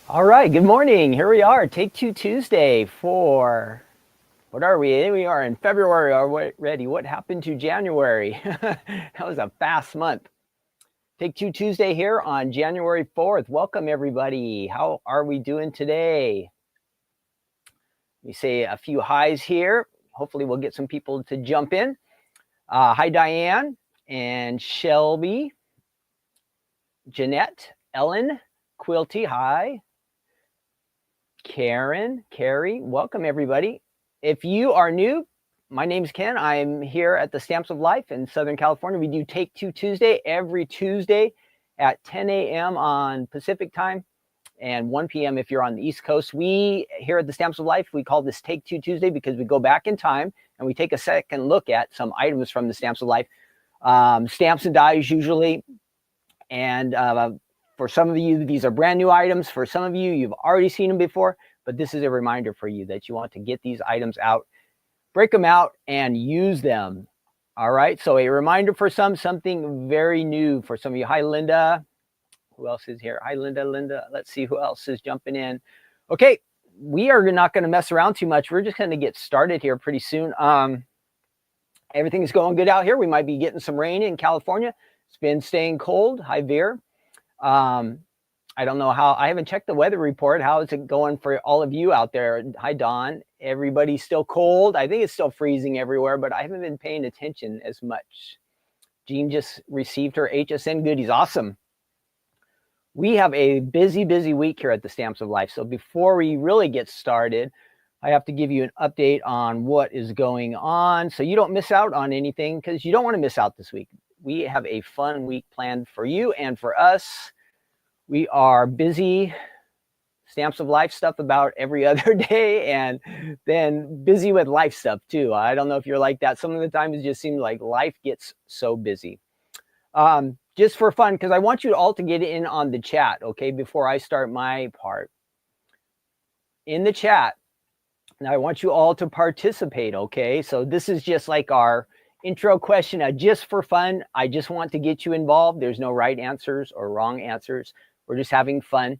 All right, good morning. Here we are, Take Two Tuesday for, what are we? We are in February already. What happened to January? That was a fast month. Take Two Tuesday here on January 4th. Welcome, everybody. How are we doing today? We say a few highs here. Hopefully, we'll get some people to jump in. Hi, Diane and Shelby, Jeanette, Ellen, Quilty, hi. Karen, Carrie, welcome everybody. If you are new, my name's Ken. I'm here at the Stamps of Life in Southern California. We do Take Two Tuesday every Tuesday at 10 a.m. on Pacific time and 1 p.m. if you're on the East Coast. We here at the Stamps of Life, we call this Take Two Tuesday because we go back in time and we take a second look at some items from the Stamps of Life, stamps and dies usually, and for some of you, these are brand new items. For some of you, you've already seen them before, but this is a reminder for you that you want to get these items out, break them out, and use them. All right, so a reminder for something very new for some of you. Hi, Linda. Who else is here? Hi, Linda. Let's see who else is jumping in. Okay, we are not going to mess around too much. We're just going to get started here pretty soon. Everything's going good out here. We might be getting some rain in California. It's been staying cold. Hi, Veer. I don't know how, I haven't checked the weather report. How is it going for all of you out there? Hi, Dawn. Everybody's still cold. I think it's still freezing everywhere, but I haven't been paying attention as much. Jean just received her HSN goodies. Awesome. We have a busy week here at the Stamps of Life. So before we really get started, I have to give you an update on what is going on so you don't miss out on anything, because you don't want to miss out this week. We have a fun week planned for you and for us. We are busy, Stamps of Life stuff about every other day, and then busy with life stuff too. I don't know if you're like that. Some of the times it just seems like life gets so busy. Just for fun, because I want you all to get in on the chat, okay, before I start my part. In the chat, now I want you all to participate, okay? So this is just like our intro question, just for fun. I just want to get you involved. There's no right answers or wrong answers. We're just having fun.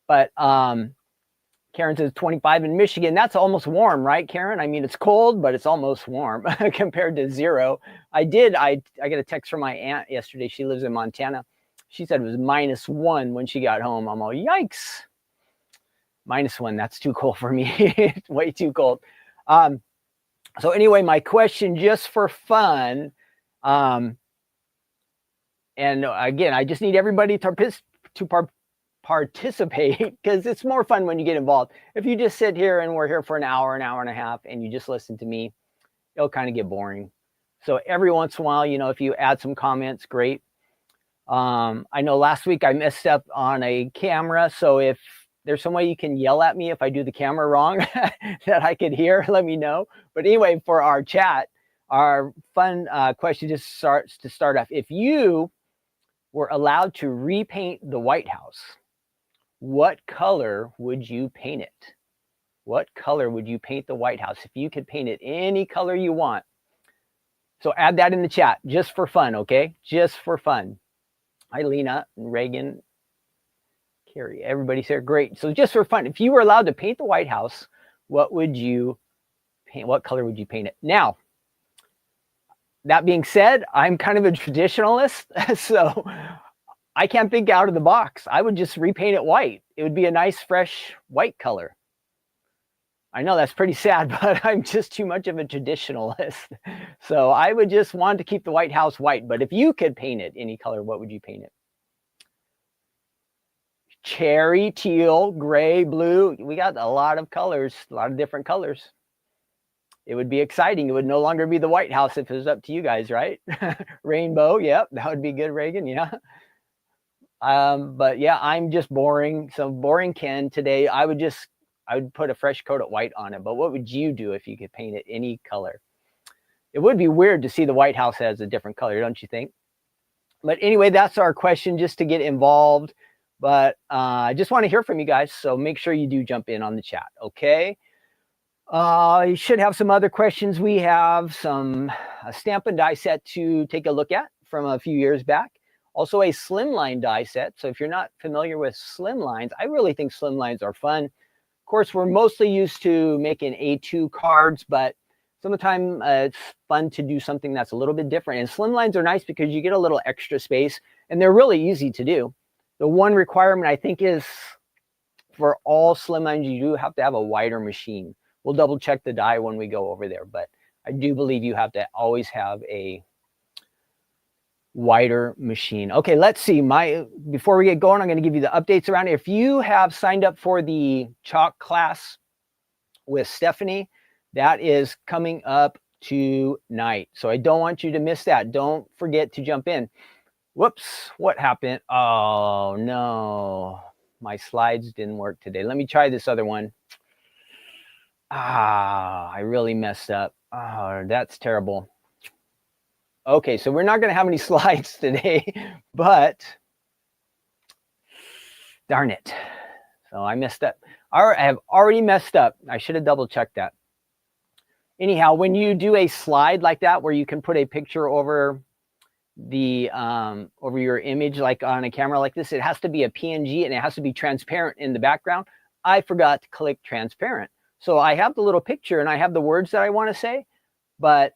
But Karen says 25 in Michigan. That's almost warm, right, Karen? I mean, it's cold, but it's almost warm compared to 0. I got a text from my aunt yesterday. She lives in Montana. She said it was -1 when she got home. I'm all, yikes. -1, that's too cold for me. It's way too cold. So anyway, my question, just for fun, and again, I just need everybody to participate, because it's more fun when you get involved. If you just sit here and we're here for an hour and a half, and you just listen to me, it'll kind of get boring. So every once in a while, if you add some comments, great. I know last week I messed up on a camera, so if there's some way you can yell at me if I do the camera wrong that I could hear, let me know. But anyway, for our chat, our fun question just starts to start off. If you were allowed to repaint the White House, what color would you paint it? What color would you paint the White House if you could paint it any color you want? So add that in the chat just for fun, okay? Just for fun. Hi, Lena and Reagan. Carrie, everybody's here. Great. So just for fun, if you were allowed to paint the White House, what would you paint? What color would you paint it? Now, that being said, I'm kind of a traditionalist, so I can't think out of the box. I would just repaint it white. It would be a nice, fresh white color. I know that's pretty sad, but I'm just too much of a traditionalist. So I would just want to keep the White House white. But if you could paint it any color, what would you paint it? Cherry, teal, gray, blue. We got a lot of colors, a lot of different colors. It would be exciting. It would no longer be the White House if it was up to you guys, right? Rainbow, yep, that would be good, Reagan, yeah. But yeah, I'm just boring. So boring Ken today. I would put a fresh coat of white on it. But what would you do if you could paint it any color? It would be weird to see the White House as a different color, don't you think? But anyway, that's our question, just to get involved. But I just want to hear from you guys, so make sure you do jump in on the chat, okay? You should have some other questions. We have some stamp and die set to take a look at from a few years back. Also a slimline die set. So if you're not familiar with slimlines, I really think slimlines are fun. Of course, we're mostly used to making A2 cards, but some of the time it's fun to do something that's a little bit different. And slimlines are nice because you get a little extra space, and they're really easy to do. The one requirement, I think, is for all slimlines, you do have to have a wider machine. We'll double check the die when we go over there, but I do believe you have to always have a wider machine. Okay, let's see. Before we get going, I'm going to give you the updates around it. If you have signed up for the chalk class with Stephanie, that is coming up tonight. So I don't want you to miss that. Don't forget to jump in. Whoops, what happened? Oh no, my slides didn't work today. Let me try this other one. I really messed up. Oh, that's terrible. Okay, so we're not going to have any slides today, but darn it. So I messed up. I have already messed up. I should have double checked that. Anyhow, when you do a slide like that, where you can put a picture over the over your image, like on a camera like this, it has to be a PNG and it has to be transparent in the background. I forgot to click transparent. So I have the little picture and I have the words that I want to say, but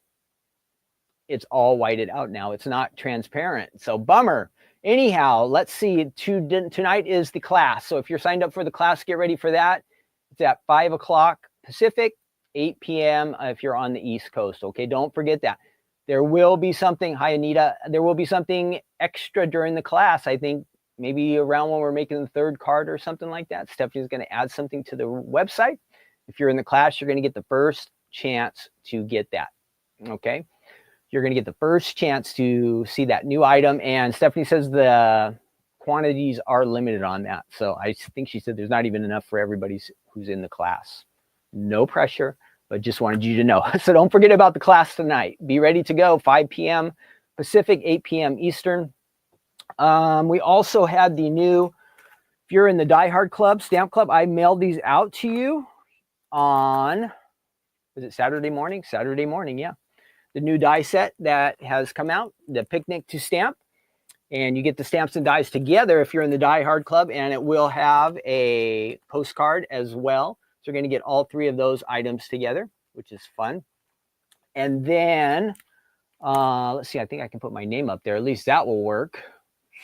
it's all whited out now. It's not transparent. So bummer. Anyhow, let's see. Tonight is the class. So if you're signed up for the class, get ready for that. It's at 5 o'clock Pacific, 8 p.m. if you're on the East Coast. Okay, don't forget that. There will be something, hi Anita, there will be something extra during the class. I think maybe around when we're making the third card or something like that. Stephanie's going to add something to the website. If you're in the class, you're going to get the first chance to get that. Okay, you're going to get the first chance to see that new item. And Stephanie says the quantities are limited on that. So I think she said there's not even enough for everybody who's in the class. No pressure, but just wanted you to know. So don't forget about the class tonight. Be ready to go, 5 p.m. Pacific, 8 p.m. Eastern. We also had the new, if you're in the Die Hard Club, Stamp Club, I mailed these out to you on, was it Saturday morning? Saturday morning, yeah. The new die set that has come out, the Picnic to Stamp. And you get the stamps and dies together if you're in the Die Hard Club, and it will have a postcard as well. So you're going to get all three of those items together, which is fun. And then, let's see, I think I can put my name up there. At least that will work.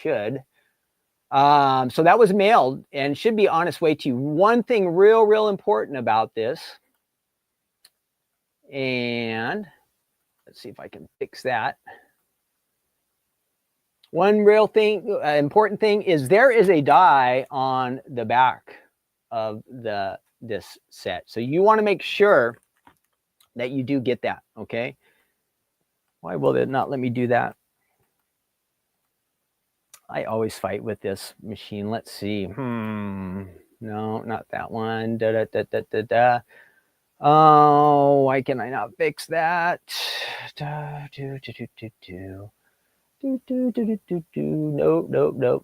Should. So that was mailed and should be on its way to you. One thing real important about this, and let's see if I can fix that. One real thing, important thing is there is a die on the back of this set. So you want to make sure that you do get that, okay? Why will it not let me do that? I always fight with this machine. Let's see. No, not that one. Oh, why can I not fix that?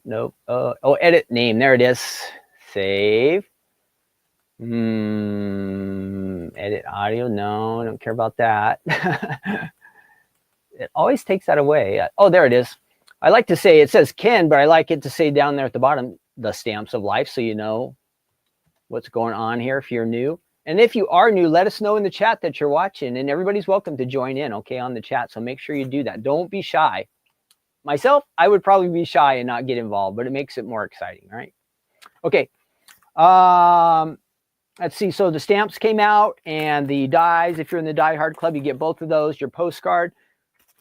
Nope. Oh, edit name. There it is. Save. Edit audio. No, I don't care about that. It always takes that away. Oh, there it is. I like to say, it says Ken, but I like it to say down there at the bottom, the Stamps of Life, so you know what's going on here if you're new. And if you are new, let us know in the chat that you're watching, and everybody's welcome to join in, okay, on the chat. So make sure you do that. Don't be shy. Myself, I would probably be shy and not get involved, but it makes it more exciting, right? Okay. Let's see. So the stamps came out and the dies. If you're in the Die Hard Club, you get both of those, your postcard.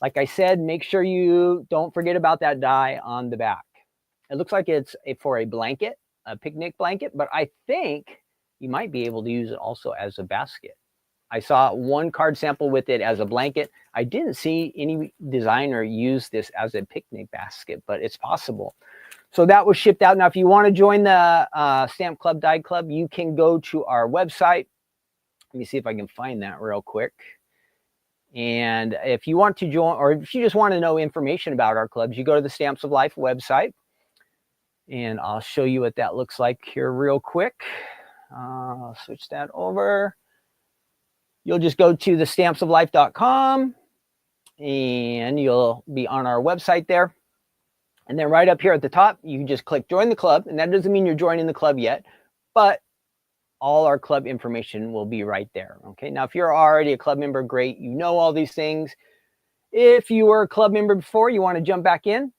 Like I said, make sure you don't forget about that die on the back. It looks like it's for a blanket, a picnic blanket, but I think you might be able to use it also as a basket. I saw one card sample with it as a blanket. I didn't see any designer use this as a picnic basket, but it's possible. So that was shipped out. Now, if you want to join the Stamp Club, Die Club, you can go to our website. Let me see if I can find that real quick. And if you want to join, or if you just want to know information about our clubs, you go to the Stamps of Life website. And I'll show you what that looks like here real quick. I'll switch that over. You'll just go to the stampsoflife.com and you'll be on our website there. And then right up here at the top, you can just click join the club. And that doesn't mean you're joining the club yet, but all our club information will be right there. Okay. Now, if you're already a club member, great. You know all these things. If you were a club member before, you want to jump back in,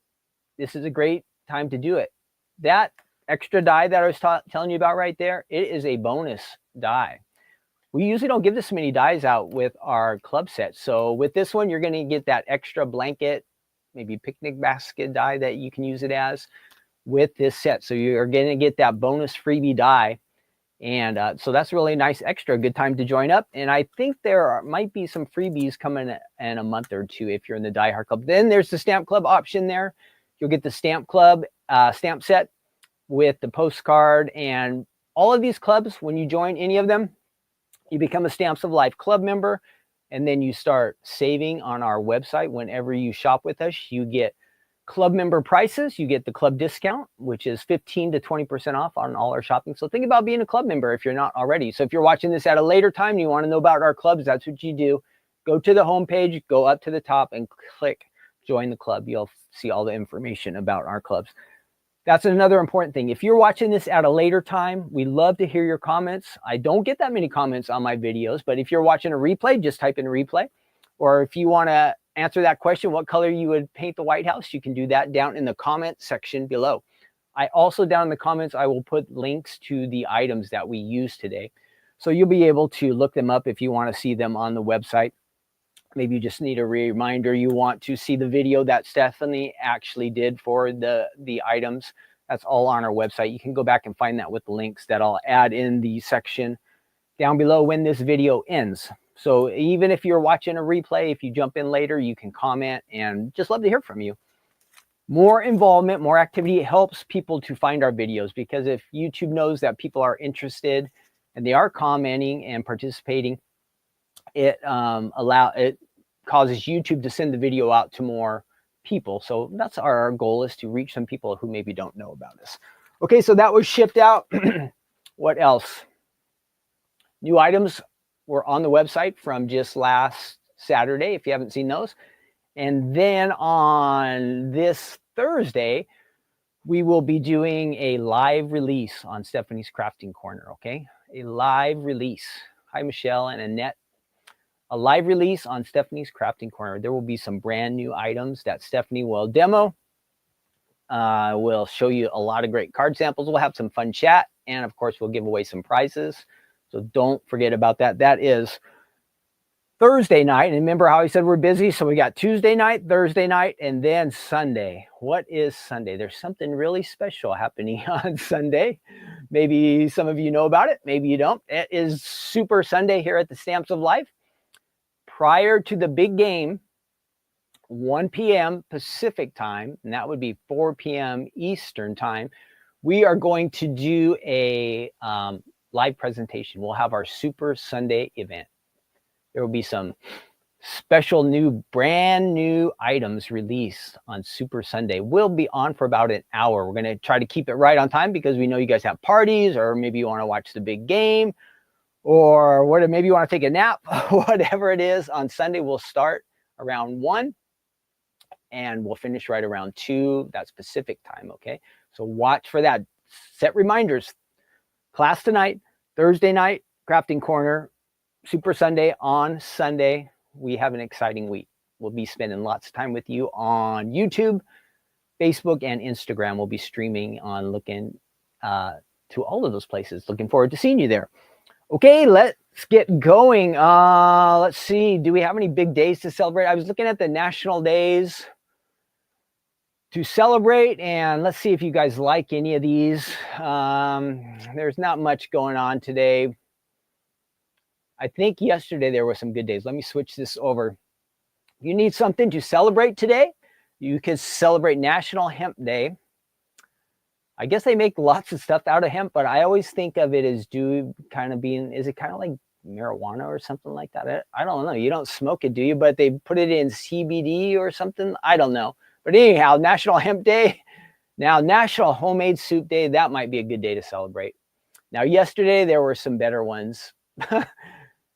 this is a great time to do it. That extra die that I was telling you about right there, it is a bonus die. We usually don't give this many dies out with our club set. So with this one, you're going to get that extra blanket, maybe picnic basket die that you can use it as with this set. So you're going to get that bonus freebie die. And so that's really a nice extra, good time to join up. And I think there might be some freebies coming in a month or two if you're in the Die Hard Club. Then there's the Stamp Club option there. You'll get the Stamp Club stamp set with the postcard. And all of these clubs, when you join any of them, you become a Stamps of Life club member. And then you start saving on our website. Whenever you shop with us, you get club member prices. You get the club discount, which is 15 to 20% off on all our shopping. So think about being a club member if you're not already. So if you're watching this at a later time and you want to know about our clubs, that's what you do. Go to the homepage, go up to the top and click join the club. You'll see all the information about our clubs. That's another important thing. If you're watching this at a later time, we love to hear your comments. I don't get that many comments on my videos, but if you're watching a replay, just type in replay. Or if you want to answer that question, what color you would paint the White House, you can do that down in the comment section below. I also, down in the comments, I will put links to the items that we use today. So you'll be able to look them up if you want to see them on the website. Maybe you just need a reminder you want to see the video that Stephanie actually did for the items. That's all on our website. You can go back and find that with the links that I'll add in the section down below when this video ends. So even if you're watching a replay, if you jump in later, you can comment, and just love to hear from you. More involvement, more activity, it helps people to find our videos, because if YouTube knows that people are interested and they are commenting and participating, it causes YouTube to send the video out to more people. So that's our goal, is to reach some people who maybe don't know about us. Okay, so that was shipped out. What else? New items were on the website from just last Saturday, if you haven't seen those. And then on this Thursday, we will be doing a live release on Stephanie's Crafting Corner, okay? A live release. Hi, Michelle and Annette. A live release on Stephanie's Crafting Corner. There will be some brand new items that Stephanie will demo. We'll show you a lot of great card samples. We'll have some fun chat. And of course, we'll give away some prizes. So don't forget about that. That is Thursday night. And remember how I said we're busy? So we got Tuesday night, Thursday night, and then Sunday. What is Sunday? There's something really special happening on Sunday. Maybe some of you know about it. Maybe you don't. It is Super Sunday here at the Stamps of Life. Prior to the big game, 1 p.m. Pacific time, and that would be 4 p.m. Eastern time, we are going to do a live presentation. We'll have our Super Sunday event. There will be some special brand new items released on Super Sunday. We'll be on for about an hour. We're going to try to keep it right on time, because we know you guys have parties, or maybe you want to watch the big game, or maybe you want to take a nap. Whatever it is, on Sunday we'll start around 1 and we'll finish right around 2. That's Pacific time, okay? So watch for that. Set reminders. Class tonight, Thursday night, Crafting Corner, Super Sunday on Sunday. We have an exciting week. We'll be spending lots of time with you on YouTube, Facebook, and Instagram. We'll be streaming on looking to all of those places. Looking forward to seeing you there. Okay, let's get going. Let's see. Do we have any big days to celebrate? I was looking at the national days to celebrate, and let's see if you guys like any of these. There's not much going on today. I think yesterday there were some good days. Let me switch this over. You need something to celebrate today? You can celebrate National Hemp Day. I guess they make lots of stuff out of hemp, but I always think of it as is it kind of like marijuana or something like that? I don't know. You don't smoke it, do you? But they put it in CBD or something. I don't know. But anyhow, National Hemp Day. Now, National Homemade Soup Day. That might be a good day to celebrate. Now, yesterday there were some better ones.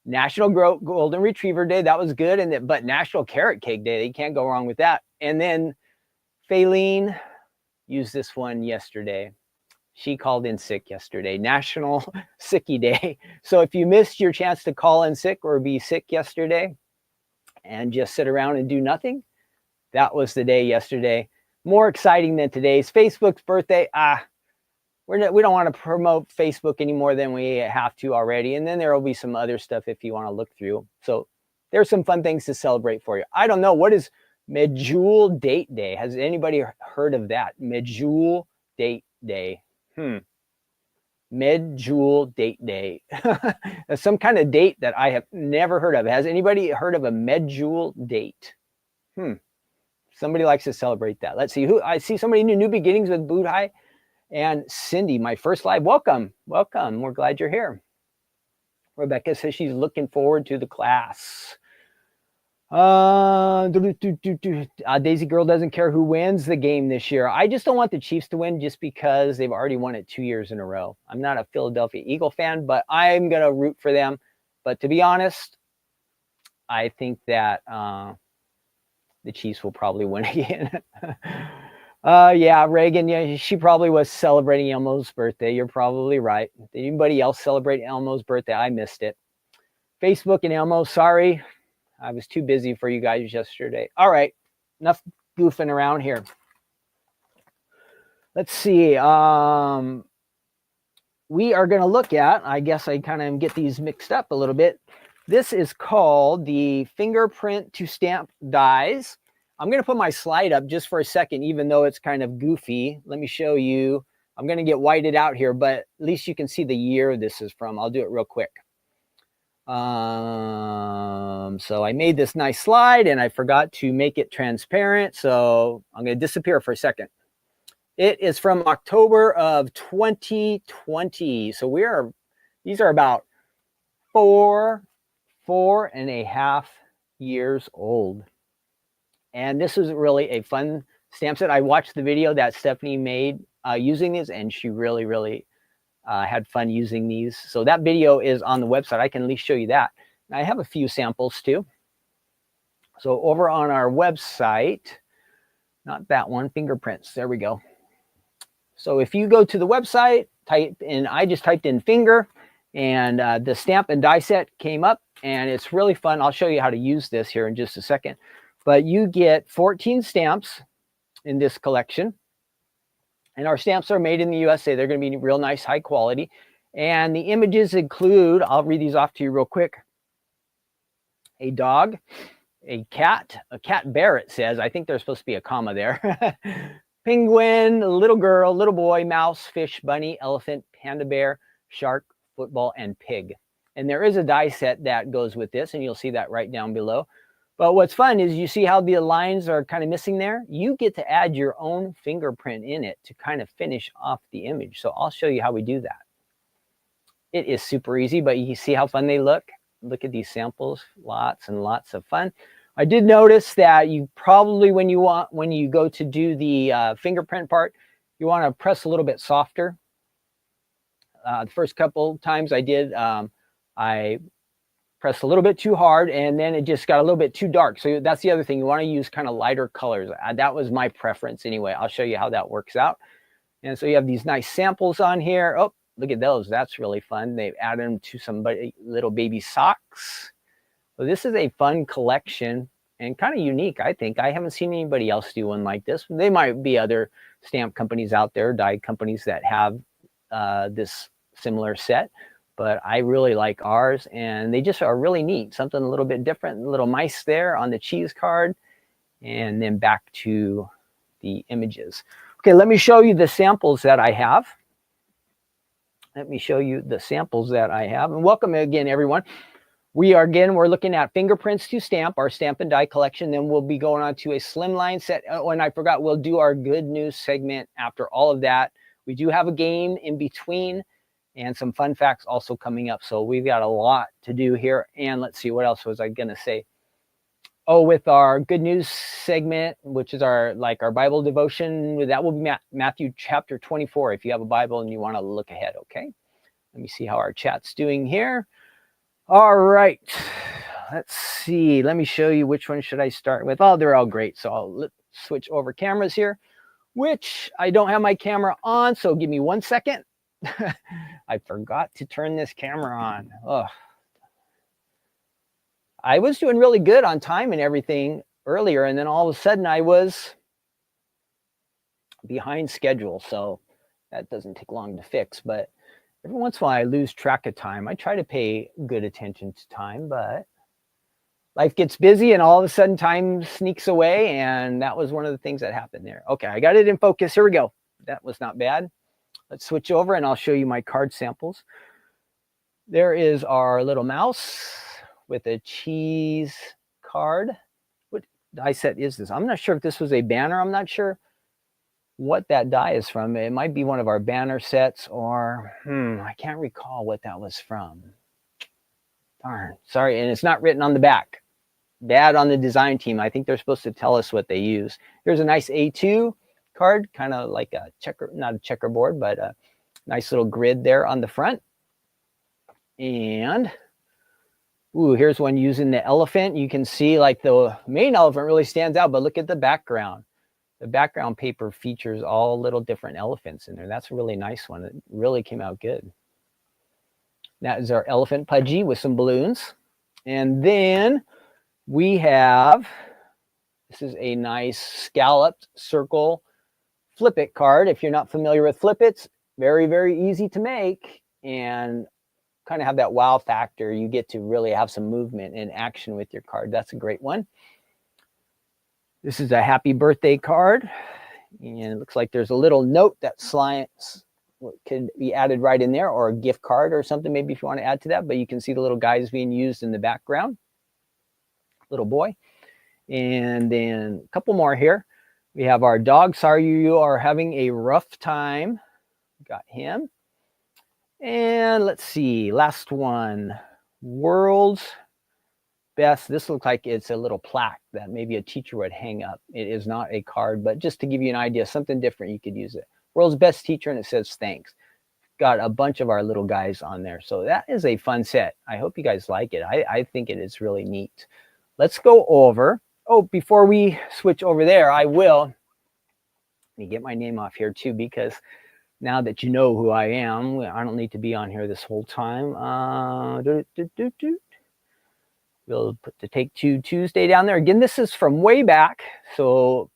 National Golden Retriever Day. That was good. But National Carrot Cake Day. You can't go wrong with that. And then Faline used this one yesterday. She called in sick yesterday, National Sickie Day. So if you missed your chance to call in sick or be sick yesterday and just sit around and do nothing, that was the day yesterday. More exciting than today's Facebook's birthday. We don't want to promote Facebook any more than we have to already. And then there will be some other stuff if you want to look through. So there's some fun things to celebrate for you. I don't know. What is Medjool Date Day? Has anybody heard of that? Medjool Date Day. Medjool Date Day. Some kind of date that I have never heard of. Has anybody heard of a Medjool date? Somebody likes to celebrate that. Let's see who I see. Somebody new beginnings with Budhai and Cindy. My first live. Welcome. We're glad you're here. Rebecca says she's looking forward to the class. Daisy Girl doesn't care who wins the game this year. I just don't want the Chiefs to win just because they've already won it 2 years in a row. I'm not a Philadelphia Eagle fan, but I'm going to root for them. But to be honest, I think that the Chiefs will probably win again. Yeah, Reagan, yeah, she probably was celebrating Elmo's birthday. You're probably right. Did anybody else celebrate Elmo's birthday? I missed it. Facebook and Elmo, sorry. I was too busy for you guys yesterday. All right, enough goofing around here. Let's see. We are going to look at, I guess I kind of get these mixed up a little bit. This is called the fingerprint to stamp dies. I'm going to put my slide up just for a second, even though it's kind of goofy. Let me show you. I'm going to get whited out here, but at least you can see the year this is from. I'll do it real quick. So I made this nice slide and I forgot to make it transparent. So I'm going to disappear for a second. It is from October of 2020. So these are about four and a half years old. And this is really a fun stamp set. I watched the video that Stephanie made using these, and she really had fun using these. So that video is on the website. I can at least show you that. And I have a few samples too. So over on our website, not that one, fingerprints. There we go. So if you go to the website, type in, I just typed in finger, and the stamp and die set came up, and it's really fun. I'll show you how to use this here in just a second. But you get 14 stamps in this collection. And our stamps are made in the USA. They're going to be real nice, high quality. And the images include, I'll read these off to you real quick. A dog, a cat bear, it says. I think there's supposed to be a comma there. Penguin, little girl, little boy, mouse, fish, bunny, elephant, panda bear, shark, football, and pig. And there is a die set that goes with this, and you'll see that right down below. But what's fun is you see how the lines are kind of missing there? You get to add your own fingerprint in it to kind of finish off the image. So I'll show you how we do that. It is super easy, but you see how fun they look? Look at these samples, lots and lots of fun. I did notice that you probably, when you go to do the fingerprint part, you want to press a little bit softer. The first couple times I did, I pressed a little bit too hard, and then it just got a little bit too dark. So that's the other thing. You want to use kind of lighter colors. That was my preference anyway. I'll show you how that works out. And so you have these nice samples on here. Oh, look at those. That's really fun. They've added them to some little baby socks. So this is a fun collection and kind of unique, I think. I haven't seen anybody else do one like this. They might be other stamp companies out there, die companies that have this similar set. But I really like ours, and they just are really neat. Something a little bit different, little mice there on the cheese card, and then back to the images. Okay, let me show you the samples that I have. And welcome again, everyone. We're looking at fingerprints to stamp, our stamp and die collection. Then we'll be going on to a slimline set. Oh, and I forgot, we'll do our good news segment after all of that. We do have a game in between, and some fun facts also coming up. So we've got a lot to do here. And let's see, what else was I going to say? Oh, with our good news segment, which is our Bible devotion, that will be Matthew chapter 24, if you have a Bible and you want to look ahead, okay? Let me see how our chat's doing here. All right. Let's see. Let me show you which one should I start with. Oh, they're all great. So I'll switch over cameras here. which I don't have my camera on, so give me 1 second. I forgot to turn this camera on. Ugh. I was doing really good on time and everything earlier, and then all of a sudden I was behind schedule, so that doesn't take long to fix. But every once in a while I lose track of time. I try to pay good attention to time, but life gets busy and all of a sudden time sneaks away, and that was one of the things that happened there. Okay, I got it in focus. Here we go. That was not bad. Let's switch over and I'll show you my card samples. There is our little mouse with a cheese card. What die set is this? I'm not sure if this was a banner. I'm not sure what that die is from. It might be one of our banner sets, or I can't recall what that was from. Darn, sorry, and it's not written on the back. Bad on the design team. I think they're supposed to tell us what they use. Here's a nice A2 card, kind of like a checker, not a checkerboard, but a nice little grid there on the front. And ooh, here's one using the elephant. You can see like the main elephant really stands out, but look at the background. The background paper features all little different elephants in there. That's a really nice one. It really came out good. That is our elephant pudgy with some balloons. And then we have, this is a nice scalloped circle flip it card. If you're not familiar with flip it's very, very easy to make and kind of have that wow factor. You get to really have some movement and action with your card. That's a great one. This is a happy birthday card, and it looks like there's a little note that slides, could be added right in there, or a gift card or something maybe if you want to add to that. But you can see the little guys being used in the background, little boy. And then a couple more here. We have our dog. Sorry you are having a rough time. Got him. And let's see, last one, world's best. This looks like it's a little plaque that maybe a teacher would hang up. It is not a card, but just to give you an idea, something different, you could use it. World's best teacher, and it says thanks. Got a bunch of our little guys on there. So that is a fun set. I hope you guys like it. I think it is really neat. Let's go over. Oh, before we switch over there, I will. Let me get my name off here too, because now that you know who I am, I don't need to be on here this whole time. We'll put the Take Two Tuesday down there. Again, this is from way back. So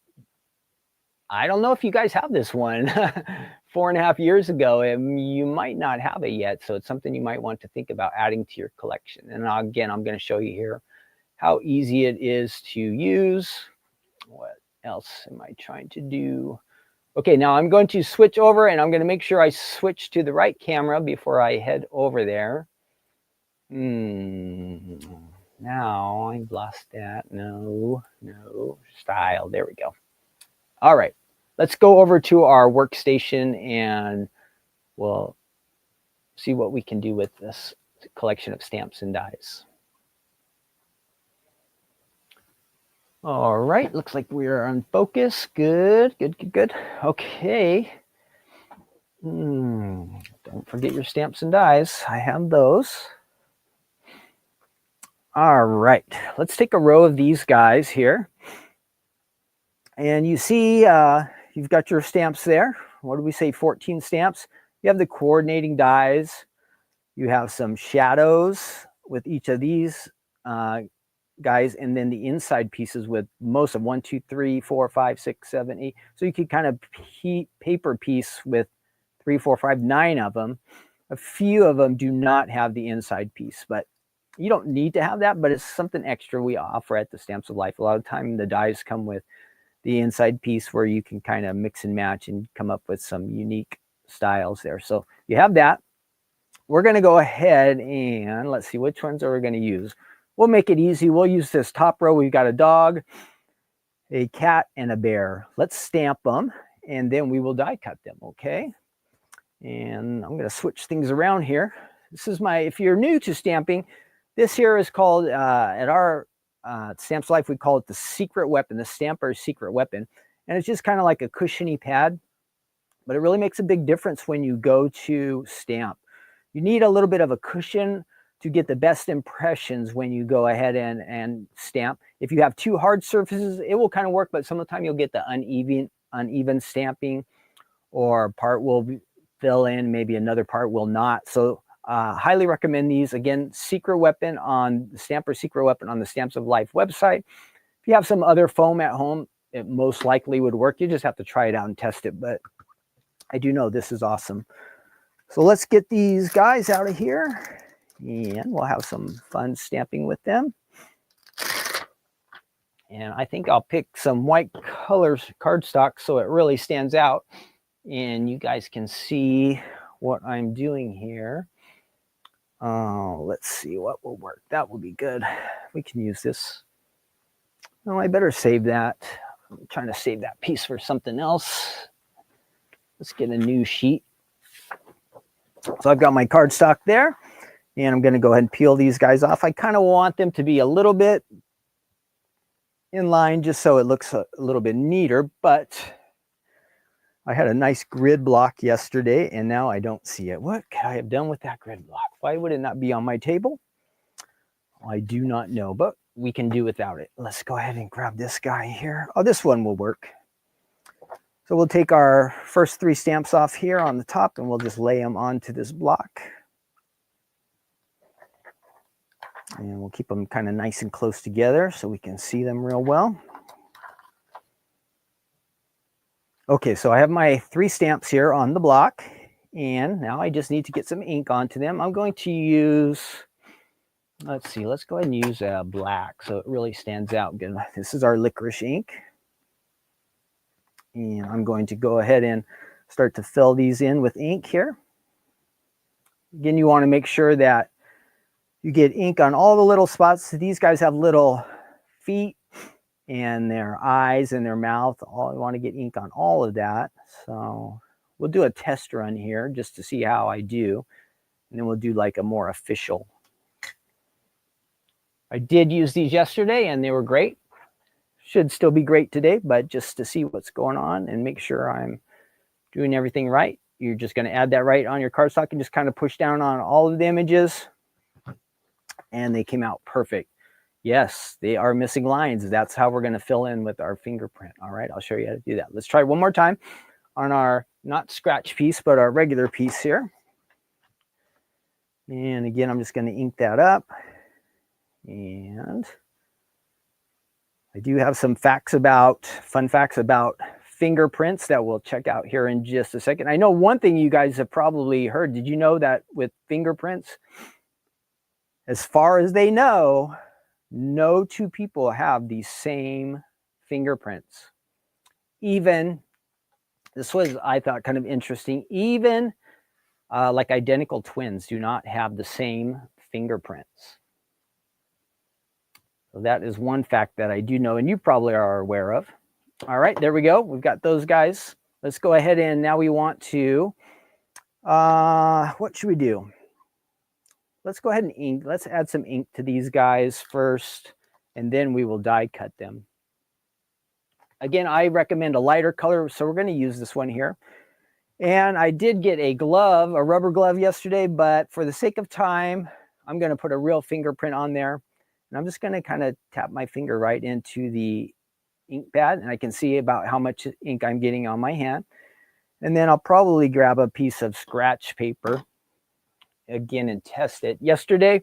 I don't know if you guys have this one 4.5 years ago. You might not have it yet. So it's something you might want to think about adding to your collection. And again, I'm going to show you here how easy it is to use. What else am I trying to do? Okay, now I'm going to switch over, and I'm going to make sure I switch to the right camera before I head over there. Now I've lost that. No, style. There we go. All right, let's go over to our workstation, and we'll see what we can do with this collection of stamps and dies. All right, looks like we are on focus. Good. Okay. Don't forget your stamps and dies. I have those. All right, let's take a row of these guys here. And you see you've got your stamps there. What do we say, 14 stamps? You have the coordinating dies. You have some shadows with each of these guys, and then the inside pieces with most of 1, 2, 3, 4, 5, 6, 7, 8. So you could kind of paper piece with 3, 4, 5, 9 of them. A few of them do not have the inside piece, but you don't need to have that, but it's something extra we offer at the Stamps of Life. A lot of time the dies come with the inside piece where you can kind of mix and match and come up with some unique styles there. So you have that. We're going to go ahead and let's see, which ones are we going to use? We'll make it easy. We'll use this top row. We've got a dog, a cat, and a bear. Let's stamp them, and then we will die cut them, okay? And I'm going to switch things around here. This is my, if you're new to stamping, this here is called, at our Stamps Life, we call it the secret weapon, the stamper's secret weapon. And it's just kind of like a cushiony pad, but it really makes a big difference when you go to stamp. You need a little bit of a cushion to get the best impressions when you go ahead and stamp. If you have two hard surfaces, it will kind of work, but some of the time you'll get the uneven stamping, or part will fill in, maybe another part will not. So highly recommend these. Again, Secret Weapon on the Stamper Secret Weapon on the Stamps of Life website. If you have some other foam at home, it most likely would work. You just have to try it out and test it, but I do know this is awesome. So let's get these guys out of here, and we'll have some fun stamping with them. And I think I'll pick some white colors cardstock so it really stands out and you guys can see what I'm doing here. Let's see what will work. That will be good. We can use this. Oh, I better save that. I'm trying to save that piece for something else. Let's get a new sheet. So I've got my cardstock there, and I'm going to go ahead and peel these guys off. I kind of want them to be a little bit in line just so it looks a little bit neater, but I had a nice grid block yesterday and now I don't see it. What could I have done with that grid block? Why would it not be on my table? I do not know, but we can do without it. Let's go ahead and grab this guy here. Oh, this one will work. So we'll take our first 3 stamps off here on the top and we'll just lay them onto this block. And we'll keep them kind of nice and close together so we can see them real well. Okay, so I have my 3 stamps here on the block, and now I just need to get some ink onto them. I'm going to use, let's see, let's go ahead and use black so it really stands out good. This is our licorice ink. And I'm going to go ahead and start to fill these in with ink here. Again, you want to make sure that you get ink on all the little spots. These guys have little feet and their eyes and their mouth. I want to get ink on all of that. So we'll do a test run here just to see how I do. And then we'll do like a more official. I did use these yesterday and they were great. Should still be great today, but just to see what's going on and make sure I'm doing everything right. You're just going to add that right on your cardstock and just kind of push down on all of the images. And they came out perfect. Yes, they are missing lines. That's how we're going to fill in with our fingerprint. All right, I'll show you how to do that. Let's try one more time on our not scratch piece, but our regular piece here. And again, I'm just going to ink that up. And I do have some fun facts about fingerprints that we'll check out here in just a second. I know one thing you guys have probably heard. Did you know that with fingerprints, as far as they know, no 2 people have the same fingerprints. Even, this was, I thought, kind of interesting, even like identical twins do not have the same fingerprints. So that is one fact that I do know, and you probably are aware of. All right, there we go. We've got those guys. Let's go ahead and now we want to, what should we do? Let's go ahead and ink. Let's add some ink to these guys first, and then we will die cut them. Again, I recommend a lighter color, so we're going to use this one here. And I did get a glove, a rubber glove yesterday, but for the sake of time, I'm going to put a real fingerprint on there. And I'm just going to kind of tap my finger right into the ink pad, and I can see about how much ink I'm getting on my hand. And then I'll probably grab a piece of scratch paper again and test it. Yesterday,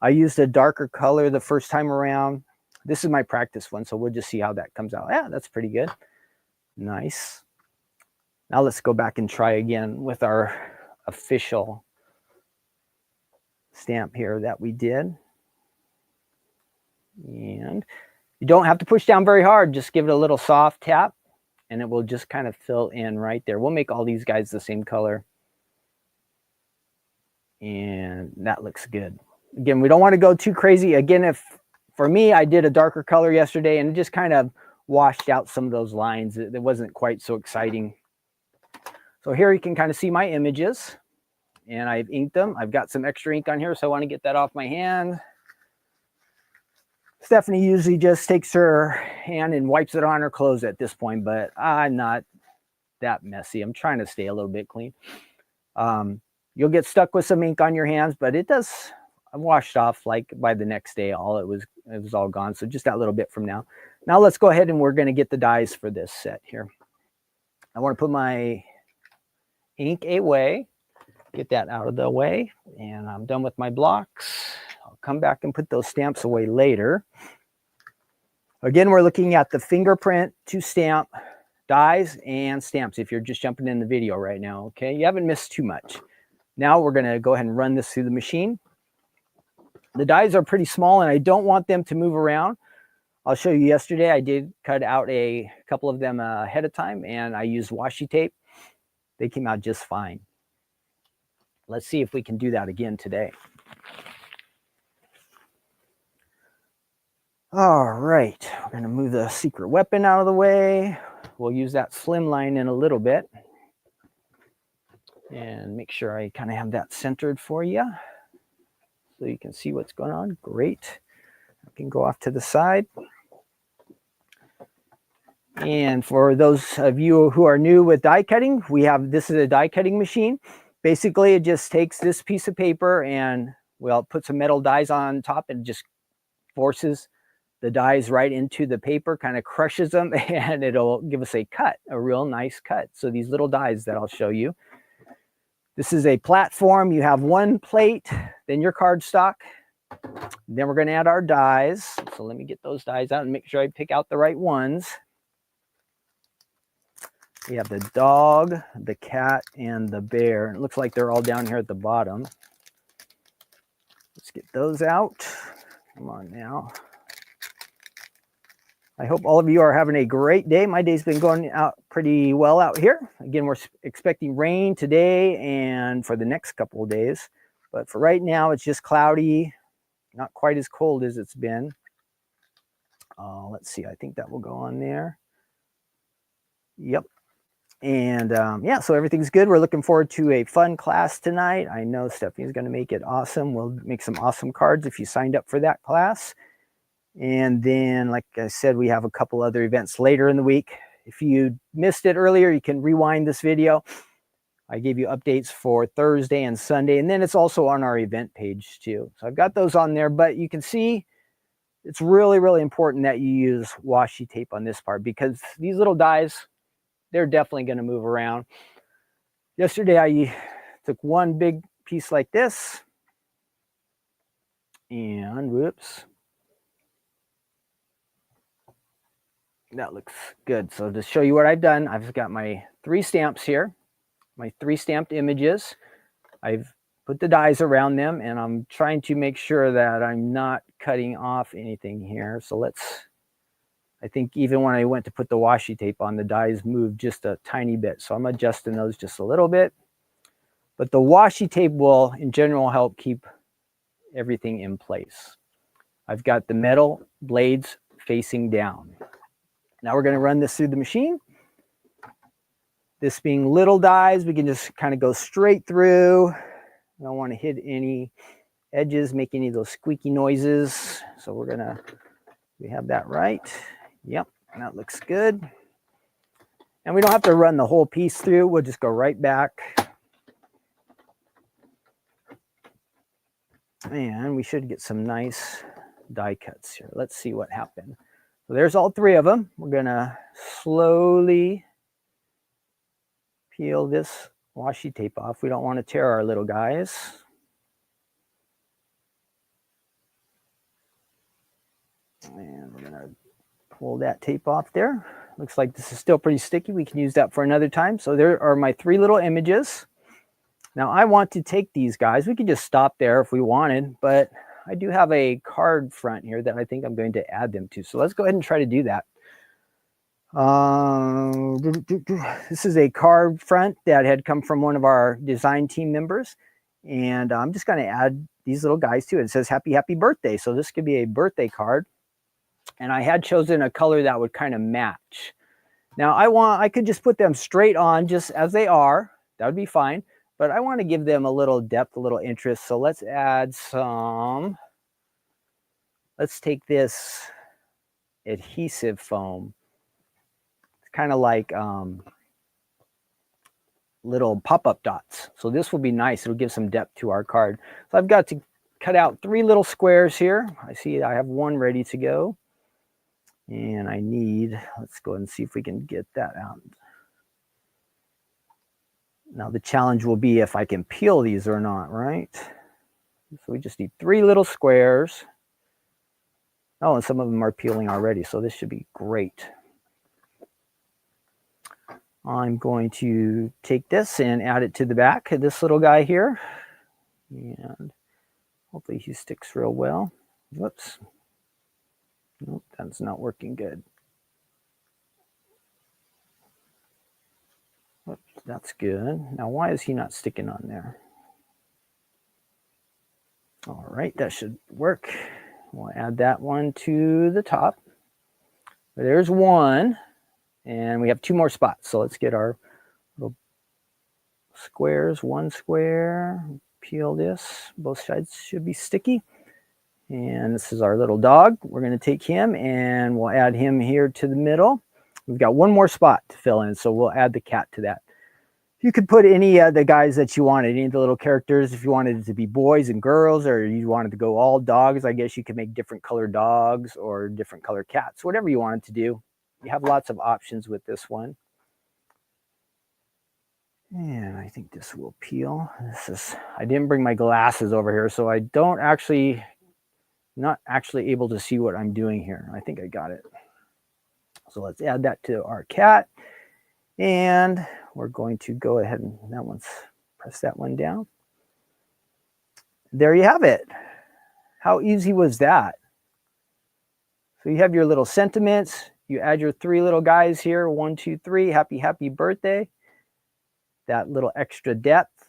I used a darker color the first time around. This is my practice one, so we'll just see how that comes out. Yeah, that's pretty good. Nice. Now let's go back and try again with our official stamp here that we did. And you don't have to push down very hard. Just give it a little soft tap, and it will just kind of fill in right there. We'll make all these guys the same color. And that looks good. Again, we don't want to go too crazy. Again, for me, I did a darker color yesterday and it just kind of washed out some of those lines. It wasn't quite so exciting. So here you can kind of see my images, and I've inked them. I've got some extra ink on here, so I want to get that off my hand. Stephanie usually just takes her hand and wipes it on her clothes at this point, but I'm not that messy. I'm trying to stay a little bit clean. You'll get stuck with some ink on your hands, but it does wash off like by the next day. It was all gone. So just that little bit from now. Now let's go ahead and we're going to get the dies for this set here. I want to put my ink away, get that out of the way, and I'm done with my blocks. I'll come back and put those stamps away later. Again, we're looking at the fingerprint to stamp dies and stamps if you're just jumping in the video right now, okay? You haven't missed too much. Now we're gonna go ahead and run this through the machine. The dies are pretty small and I don't want them to move around. I'll show you yesterday, I did cut out a couple of them ahead of time and I used washi tape. They came out just fine. Let's see if we can do that again today. All right, we're gonna move the secret weapon out of the way. We'll use that slimline in a little bit. And make sure I kind of have that centered for you so you can see what's going on. Great. I can go off to the side. And for those of you who are new with die cutting, this is a die cutting machine. Basically, it just takes this piece of paper and, well, put some metal dies on top and just forces the dies right into the paper, kind of crushes them, and it'll give us a cut, a real nice cut. So these little dies that I'll show you. This is a platform. You have one plate, then your cardstock. Then we're going to add our dies. So let me get those dies out and make sure I pick out the right ones. We have the dog, the cat, and the bear. It looks like they're all down here at the bottom. Let's get those out. Come on now. I hope all of you are having a great day. My day's been going out pretty well out here. Again, we're expecting rain today and for the next couple of days. But for right now, it's just cloudy, not quite as cold as it's been. Let's see, I think that will go on there. Yep. And yeah, so everything's good. We're looking forward to a fun class tonight. I know Stephanie's going to make it awesome. We'll make some awesome cards if you signed up for that class. And then, like I said, we have a couple other events later in the week. If you missed it earlier, you can rewind this video. I gave you updates for Thursday and Sunday, and then it's also on our event page too. So I've got those on there, but you can see it's really, really important that you use washi tape on this part because these little dies, they're definitely going to move around. Yesterday, I took one big piece like this, and whoops. That looks good. So to show you what I've done, I've got my 3 stamps here, my 3 stamped images. I've put the dies around them and I'm trying to make sure that I'm not cutting off anything here. So I think even when I went to put the washi tape on, the dies moved just a tiny bit. So I'm adjusting those just a little bit. But the washi tape will, in general, help keep everything in place. I've got the metal blades facing down. Now we're going to run this through the machine. This being little dies, we can just kind of go straight through. I don't want to hit any edges, make any of those squeaky noises. So we have that right. Yep, that looks good. And we don't have to run the whole piece through. We'll just go right back. And we should get some nice die cuts here. Let's see what happened. So there's all 3 of them. We're going to slowly peel this washi tape off. We don't want to tear our little guys. And we're going to pull that tape off there. Looks like this is still pretty sticky. We can use that for another time. So there are my 3 little images. Now I want to take these guys. We could just stop there if we wanted, but I do have a card front here that I think I'm going to add them to. So let's go ahead and try to do that. This is a card front that had come from one of our design team members. And I'm just going to add these little guys to it. It says happy, happy birthday. So this could be a birthday card. And I had chosen a color that would kind of match. Now I could just put them straight on just as they are. That would be fine. But I want to give them a little depth, a little interest. So let's add some. Let's take this adhesive foam. It's kind of like little pop-up dots. So this will be nice. It'll give some depth to our card. So I've got to cut out 3 little squares here. I see I have 1 ready to go. And I need, let's go ahead and see if we can get that out. Now the challenge will be if I can peel these or not, right? So we just need 3 little squares. Oh, and some of them are peeling already, so this should be great. I'm going to take this and add it to the back of this little guy here. And hopefully he sticks real well. Whoops. Nope, that's not working good. Whoops, that's good. Now, why is he not sticking on there? All right, that should work. We'll add that one to the top. There's one, and we have 2 more spots. So let's get our little squares. 1 square, peel this. Both sides should be sticky. And this is our little dog. We're going to take him and we'll add him here to the middle. We've got 1 more spot to fill in, so we'll add the cat to that. You could put any of the guys that you wanted, any of the little characters. If you wanted it to be boys and girls, or you wanted to go all dogs, I guess you could make different color dogs or different color cats, whatever you wanted to do. You have lots of options with this one. And I think this will peel. I didn't bring my glasses over here, so I don't actually, not actually able to see what I'm doing here. I think I got it. So let's add that to our cat. And we're going to go ahead and press that one down. There you have it. How easy was that? So you have your little sentiments. You add your 3 little guys here. 1, 2, 3. Happy, happy birthday. That little extra depth.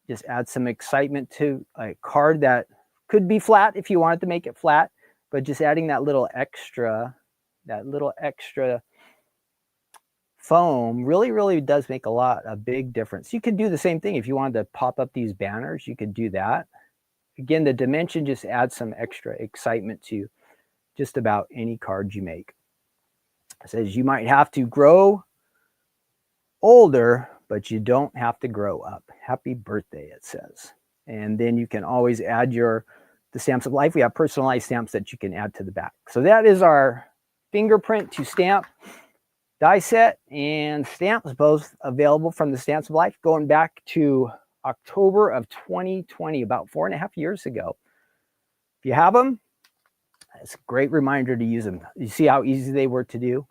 Just add some excitement to a card that could be flat if you wanted to make it flat. But just adding that little extra foam really does make a big difference. You could do the same thing if you wanted to pop up these banners. You could do that. Again, the dimension just adds some extra excitement to just about any card you make. It says you might have to grow older, but you don't have to grow up. Happy birthday, it says. And then you can always add the stamps of life. We have personalized stamps that you can add to the back. So that is our fingerprint to stamp die set and stamps, both available from the Stamps of Life, going back to October of 2020, about 4.5 years ago. If you have them, it's a great reminder to use them. You see how easy they were to do?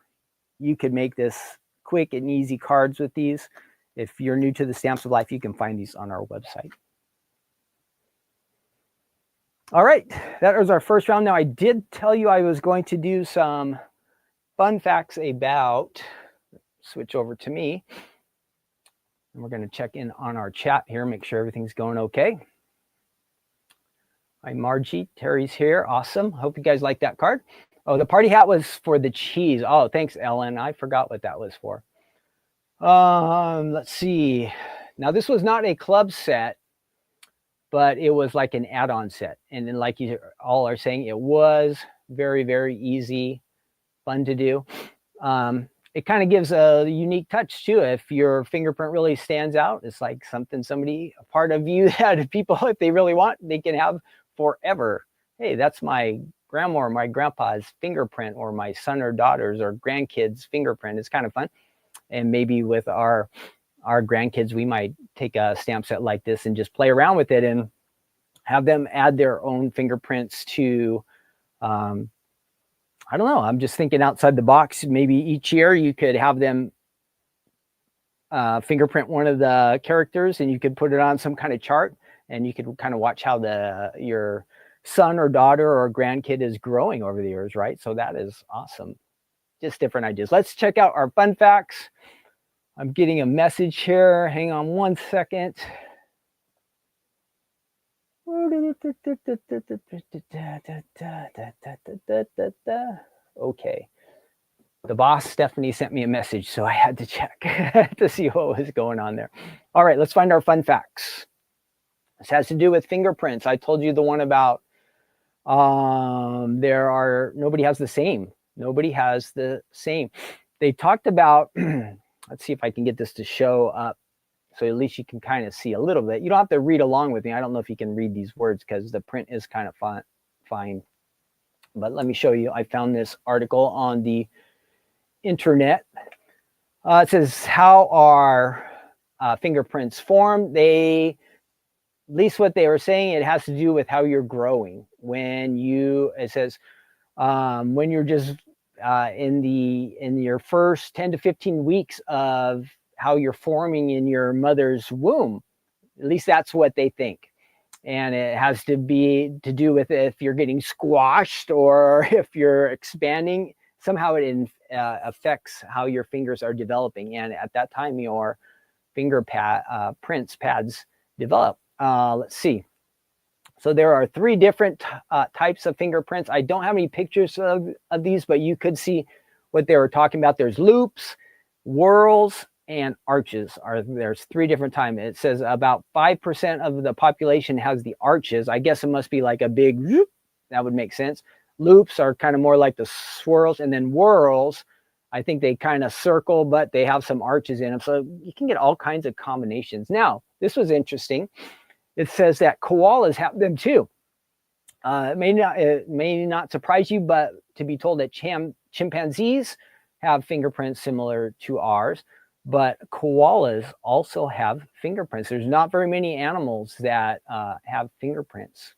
You could make this quick and easy cards with these. If you're new to the Stamps of Life, you can find these on our website. All right, that was our first round. Now, I did tell you I was going to do some fun facts about, switch over to me, and we're going to check in on our chat here, make sure everything's going okay. Hi, Margie. Terry's here. Awesome. Hope you guys like that card. Oh, the party hat was for the cheese. Oh, thanks, Ellen. I forgot what that was for. Let's see. Now, this was not a club set, but it was like an add-on set. And then, like you all are saying, it was very easy, fun to do. It kind of gives a unique touch too. If your fingerprint really stands out, it's like something a part of you that people, if they really want, they can have forever. Hey, that's my grandma or my grandpa's fingerprint, or my son or daughter's or grandkids' fingerprint. It's kind of fun. And maybe with our grandkids, we might take a stamp set like this and just play around with it and have them add their own fingerprints to, I don't know. I'm just thinking outside the box. Maybe each year you could have them fingerprint one of the characters, and you could put it on some kind of chart, and you could kind of watch how your son or daughter or grandkid is growing over the years, right? So that is awesome. Just different ideas. Let's check out our fun facts. I'm getting a message here. Hang on 1 second. Okay. The boss, Stephanie, sent me a message, so I had to check to see what was going on there. All right, let's find our fun facts. This has to do with fingerprints. I told you the one about nobody has the same. Nobody has the same. They talked about, let's see if I can get this to show up so at least you can kind of see a little bit. You don't have to read along with me. I don't know if you can read these words because the print is kind of fine. But let me show you. I found this article on the internet. It says, how are fingerprints form. At least what they were saying, it has to do with how you're growing. It says, when you're just in your first 10 to 15 weeks of how you're forming in your mother's womb. At least that's what they think. And it has to do with if you're getting squashed or if you're expanding. Somehow it affects how your fingers are developing. And at that time, your finger pads develop. Let's see. So there are 3 different types of fingerprints. I don't have any pictures of these, but you could see what they were talking about. There's loops, whorls, and arches. There's 3 different types. It says about 5% of the population has the arches. I guess it must be like a big whoop. That would make sense. Loops are kind of more like the swirls, and then whorls, I think they kind of circle, but they have some arches in them. So you can get all kinds of combinations. Now, this was interesting. It says that koalas have them too. It may not surprise you, but to be told that chimpanzees have fingerprints similar to ours, but koalas also have fingerprints. There's not very many animals that have fingerprints.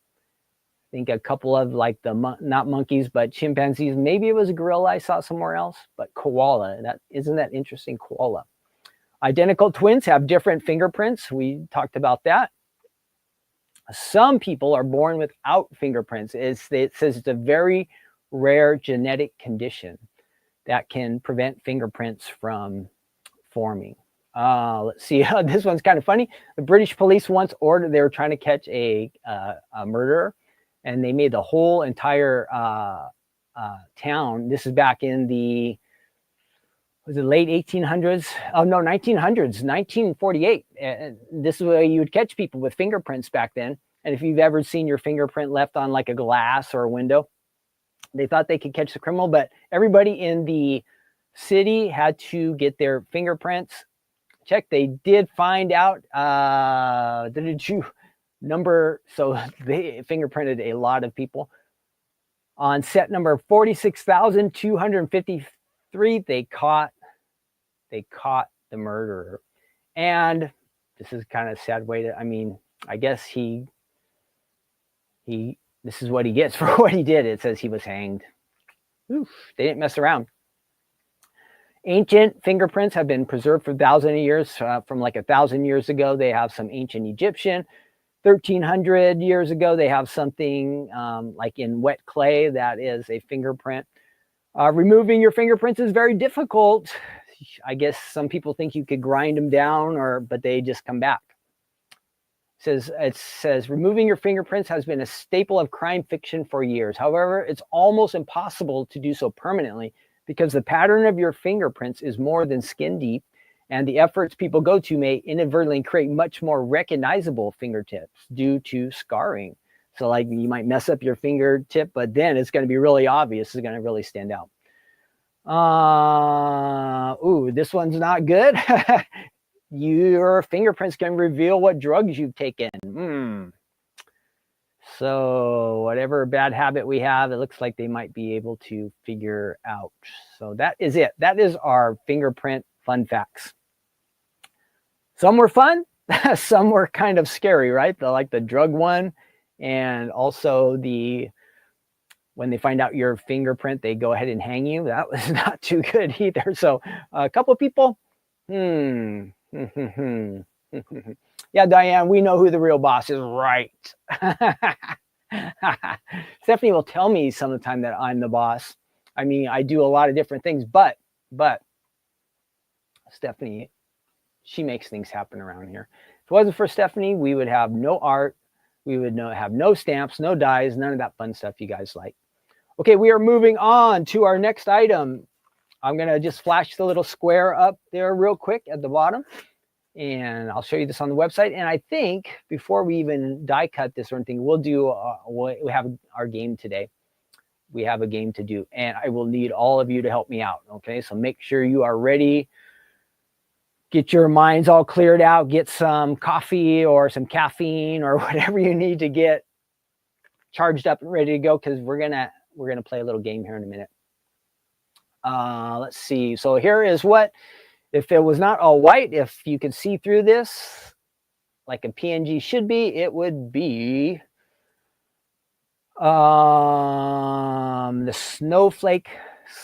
I think a couple of like not monkeys, but chimpanzees. Maybe it was a gorilla I saw somewhere else, but koala. Isn't that interesting? Koala. Identical twins have different fingerprints. We talked about that. Some people are born without fingerprints. It says it's a very rare genetic condition that can prevent fingerprints from forming. Let's see. This one's kind of funny. The British police once they were trying to catch a murderer, and they made the whole entire town. This is back in the late 1800s? Oh, no, 1900s, 1948. And this is where you would catch people with fingerprints back then. And if you've ever seen your fingerprint left on like a glass or a window, they thought they could catch the criminal, but everybody in the city had to get their fingerprints checked. They did find out, so they fingerprinted a lot of people. On set number 46,253, they caught the murderer. And this is kind of a sad way to, I guess this is what he gets for what he did. It says he was hanged. Oof, they didn't mess around. Ancient fingerprints have been preserved for thousands of years. From like 1,000 years ago, they have some ancient Egyptian. 1,300 years ago, they have something like in wet clay that is a fingerprint. Removing your fingerprints is very difficult. I guess some people think you could grind them down, but they just come back. It says removing your fingerprints has been a staple of crime fiction for years. However, it's almost impossible to do so permanently because the pattern of your fingerprints is more than skin deep, and the efforts people go to may inadvertently create much more recognizable fingertips due to scarring. So like you might mess up your fingertip, but then it's going to be really obvious. It's going to really stand out. This one's not good. Your fingerprints can reveal what drugs you've taken. So whatever bad habit we have, it looks like they might be able to figure out. So that is it. That is our fingerprint fun facts. Some were fun. Some were kind of scary, right? Like the drug one. And also when they find out your fingerprint, they go ahead and hang you. That was not too good either. So a couple of people, yeah, Diane, we know who the real boss is, right? Stephanie will tell me some of the time that I'm the boss. I do a lot of different things, but Stephanie, she makes things happen around here. If it wasn't for Stephanie, we would have no art. We would have no stamps, no dies, none of that fun stuff you guys like. Okay, we are moving on to our next item. I'm going to just flash the little square up there real quick at the bottom. And I'll show you this on the website. And I think before we even die cut this or anything, we'll do, we have our game today. We have a game to do. And I will need all of you to help me out. Okay, so make sure you are ready. Get your minds all cleared out. Get some coffee or some caffeine or whatever you need to get charged up and ready to go, because we're gonna play a little game here in a minute. Let's see. So here is what If it was not all white, if you could see through this like a PNG should be, it would be the Snowflake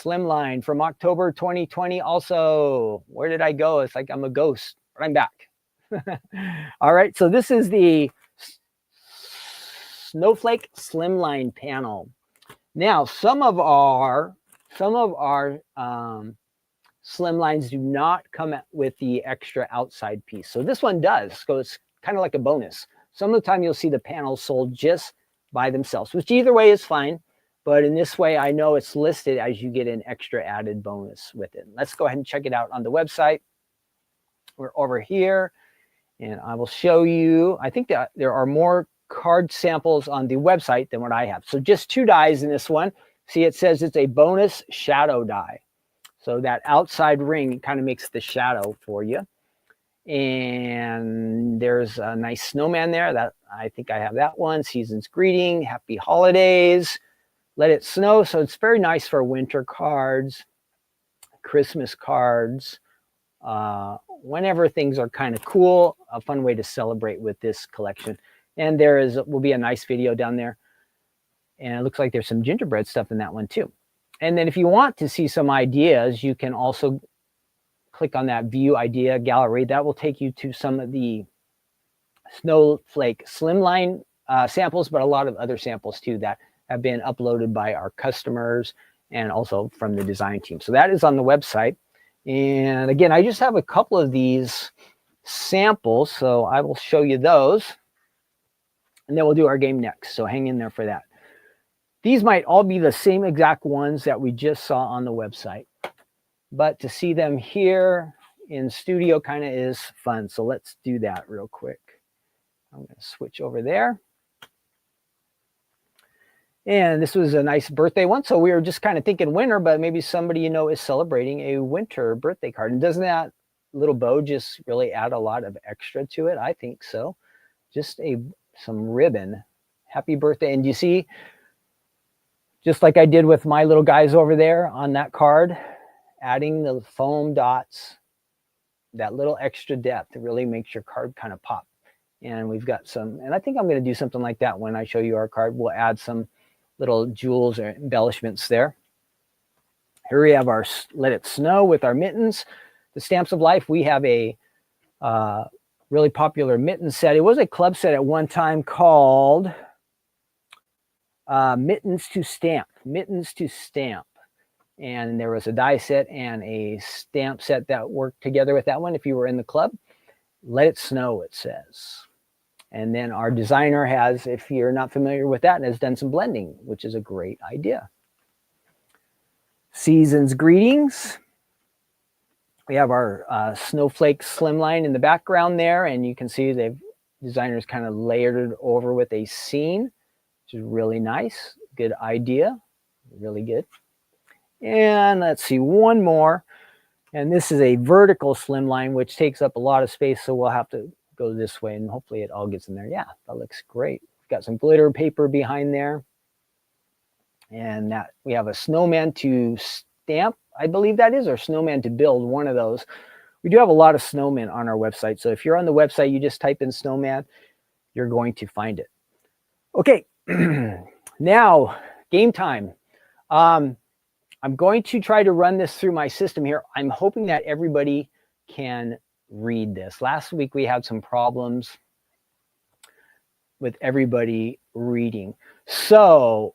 Slimline from October 2020. Also, where did I go? It's like I'm a ghost, but I'm back. All right, so this is the Snowflake Slimline Panel. Now, some of our Slimlines do not come with the extra outside piece. So this one does, so it's kind of like a bonus. Some of the time you'll see the panels sold just by themselves, which either way is fine. But in this way, I know it's listed as you get an extra added bonus with it. Let's go ahead and check it out on the website. We're over here, and I will show you. I think that there are more card samples on the website than what I have. So just 2 dies in this one. See, it says it's a bonus shadow die. So that outside ring kind of makes the shadow for you. And there's a nice snowman there. That I think I have that one. Season's greeting, happy holidays, let it snow. So it's very nice for winter cards, Christmas cards, whenever things are kind of cool, a fun way to celebrate with this collection. And there will be a nice video down there. And it looks like there's some gingerbread stuff in that one too. And then if you want to see some ideas, you can also click on that view idea gallery. That will take you to some of the Snowflake Slimline samples, but a lot of other samples too that have been uploaded by our customers and also from the design team. So that is on the website. And again, I just have a couple of these samples, so I will show you those. And then we'll do our game next, so hang in there for that. These might all be the same exact ones that we just saw on the website, but to see them here in studio kind of is fun. So let's do that real quick. I'm going to switch over there. And this was a nice birthday one. So we were just kind of thinking winter, but maybe somebody you know is celebrating a winter birthday card. And doesn't that little bow just really add a lot of extra to it? I think so. Just some ribbon. Happy birthday. And you see, just like I did with my little guys over there on that card, adding the foam dots, that little extra depth really makes your card kind of pop. And we've got some, and I think I'm going to do something like that when I show you our card. We'll add some little jewels or embellishments there. Here we have our Let It Snow with our mittens. The Stamps of Life, we have a really popular mitten set. It was a club set at one time called Mittens to Stamp. Mittens to Stamp. And there was a die set and a stamp set that worked together with that one if you were in the club. Let It Snow, it says. And then our designer has, if you're not familiar with that, has done some blending, which is a great idea. Season's Greetings. We have our Snowflake Slimline in the background there, and you can see designers kind of layered it over with a scene, which is really nice. Good idea. Really good. And let's see, one more. And this is a vertical slimline, which takes up a lot of space, so we'll have to go this way, and hopefully it all gets in there. Yeah, that looks great. We've got some glitter paper behind there. And that we have a snowman to stamp, I believe that is, or snowman to build, one of those. We do have a lot of snowmen on our website. So if you're on the website, you just type in snowman, you're going to find it. Okay, now game time. I'm going to try to run this through my system here. I'm hoping that everybody can read this. Last week we had some problems with everybody reading. So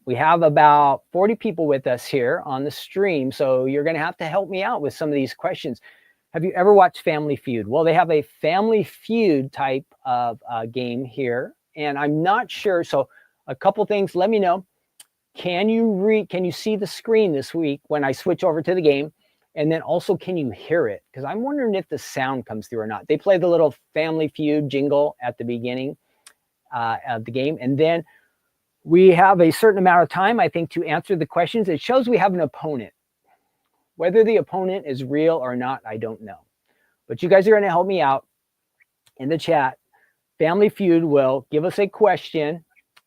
we have about 40 people with us here on the stream. So you're going to have to help me out with some of these questions. Have you ever watched Family Feud? Well, they have a Family Feud type of game here. And I'm not sure. So a couple things, let me know. Can you see the screen this week when I switch over to the game? And then also, can you hear it? Because I'm wondering if the sound comes through or not. They play the little Family Feud jingle at the beginning of the game. And then we have a certain amount of time, I think, to answer the questions. It shows we have an opponent. Whether the opponent is real or not, I don't know. But you guys are going to help me out in the chat. Family Feud will give us a question,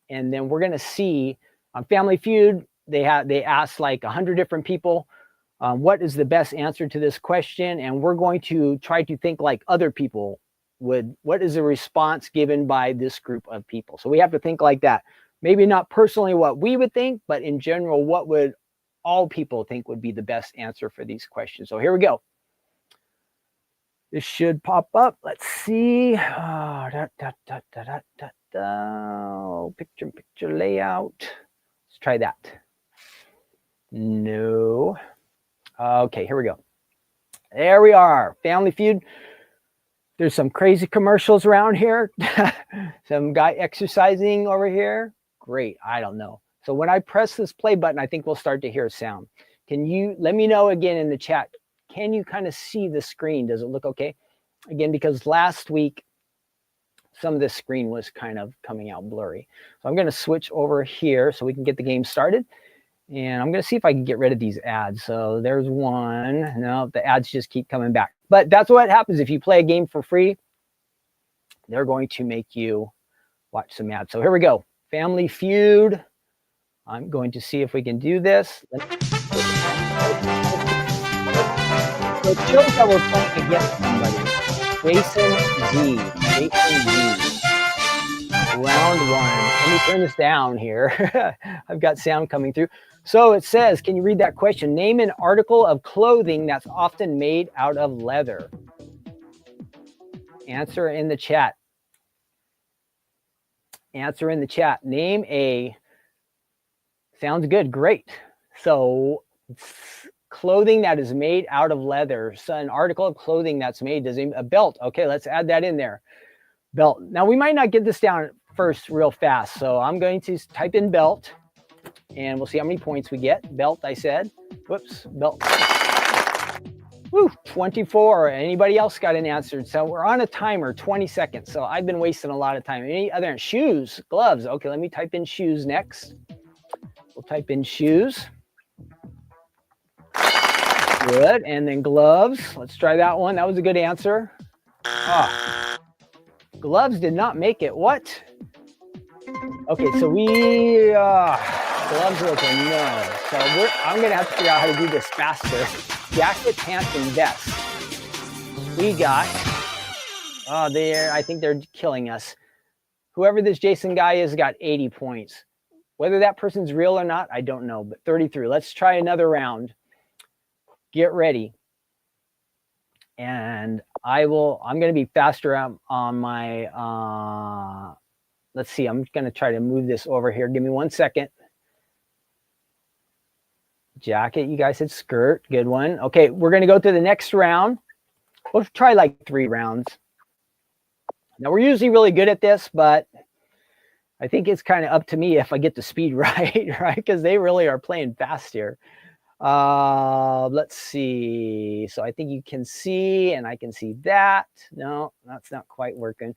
and then we're going to see on Family Feud, they ask like 100 different people What is the best answer to this question? And we're going to try to think like other people would. What is the response given by this group of people? So we have to think like that. Maybe not personally what we would think, but in general, what would all people think would be the best answer for these questions? So here we go. This should pop up. Let's see. Picture layout. Let's try that. No. Okay, here we go. There we are. Family Feud. There's some crazy commercials around here. Some guy exercising over here. Great. I don't know. So when I press this play button, I think we'll start to hear a sound. Can you let me know again in the chat? Can you kind of see the screen? Does it look okay? Again, because last week, some of this screen was kind of coming out blurry. So I'm going to switch over here so we can get the game started. And I'm going to see if I can get rid of these ads. So there's one. No, the ads just keep coming back. But that's what happens if you play a game for free. They're going to make you watch some ads. So here we go. Family Feud. I'm going to see if we can do this. So it shows that we're playing against somebody. Jason Z. Round one. Let me turn this down here. I've got sound coming through. So it says, can you read that question? Name an article of clothing that's often made out of leather. Answer in the chat. Answer in the chat. Name a, sounds good, great. So clothing that is made out of leather. So an article of clothing that's made, a belt. Okay, let's add that in there. Belt. Now we might not get this down first real fast. So I'm going to type in belt and we'll see how many points we get. Belt, I said. Whoops, belt. Woo, 24. Anybody else got an answer? So we're on a timer, 20 seconds. So I've been wasting a lot of time. Any other shoes, gloves? Okay, let me type in shoes next. We'll type in shoes. Good, and then gloves. Let's try that one. That was a good answer. Oh. Gloves did not make it. What? Okay, so we gloves was a no. So I'm gonna have to figure out how to do this faster. Jacket, pants, and vest. We got. Oh, I think they're killing us. Whoever this Jason guy is got 80 points. Whether that person's real or not, I don't know. But 33. Let's try another round. Get ready. And I'm going to be faster on my, let's see, I'm going to try to move this over here. Give me 1 second. Jacket, you guys said skirt, good one. Okay, we're going to go to the next round. We'll try like 3 rounds. Now, we're usually really good at this, but I think it's kind of up to me if I get the speed right, right? Because they really are playing fast here. Let's see. So I think you can see, and I can see that. No, that's not quite working.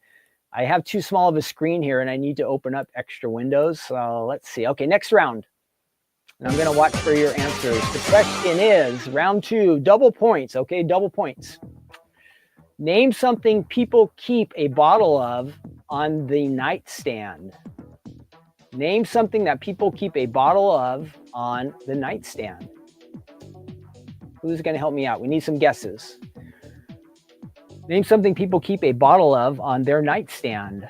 I have too small of a screen here, and I need to open up extra windows. So let's see. Okay, next round. And I'm going to watch for your answers. The question is, round 2, double points. Okay, double points. Name something people keep a bottle of on the nightstand. Name something that people keep a bottle of on the nightstand. Who's going to help me out? We need some guesses. Name something people keep a bottle of on their nightstand.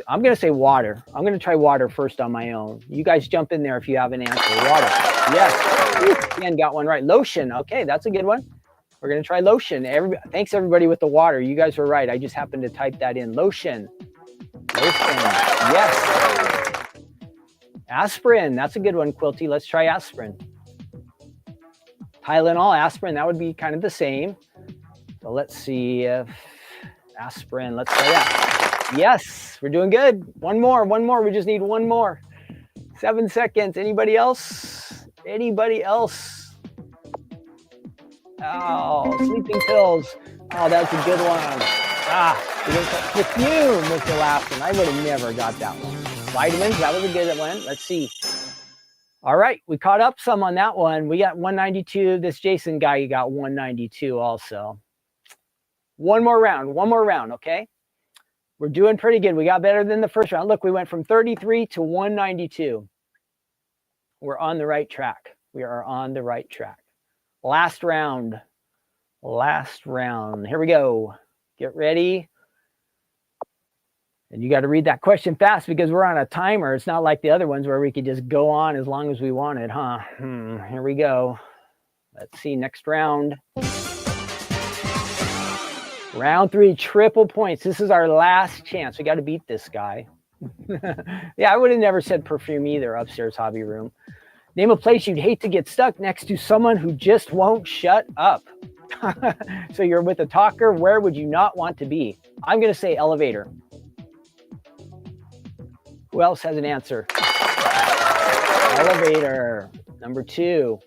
I'm going to say water. I'm going to try water first on my own. You guys jump in there if you have an answer. Water. Yes. Again, got one right. Lotion. Okay, that's a good one. We're going to try lotion. Thanks, everybody, with the water. You guys were right. I just happened to type that in. Lotion. Lotion. Yes. Aspirin. That's a good one, Quilty. Let's try aspirin. Tylenol, aspirin. That would be kind of the same. So let's see if aspirin. Let's try that. Yes, we're doing good. One more. We just need one more. 7 seconds. Anybody else? Anybody else? Oh, sleeping pills. Oh, that's a good one. Perfume was the last one. I would have never got that one. Vitamins, that was a good one. Let's see. All right, we caught up some on that one. We got 192. This Jason guy, he got 192 also. One more round, okay? We're doing pretty good. We got better than the first round. Look, we went from 33 to 192. We're on the right track. We are on the right track. Last round. Last round. Here we go. Get ready. And you got to read that question fast because we're on a timer. It's not like the other ones where we could just go on as long as we wanted, huh? Here we go. Let's see, next round. Round 3, triple points. This is our last chance. We got to beat this guy. Yeah, I would have never said perfume either, upstairs hobby room. Name a place you'd hate to get stuck next to someone who just won't shut up. So you're with a talker. Where would you not want to be? I'm going to say elevator. Who else has an answer? Elevator. Number 2.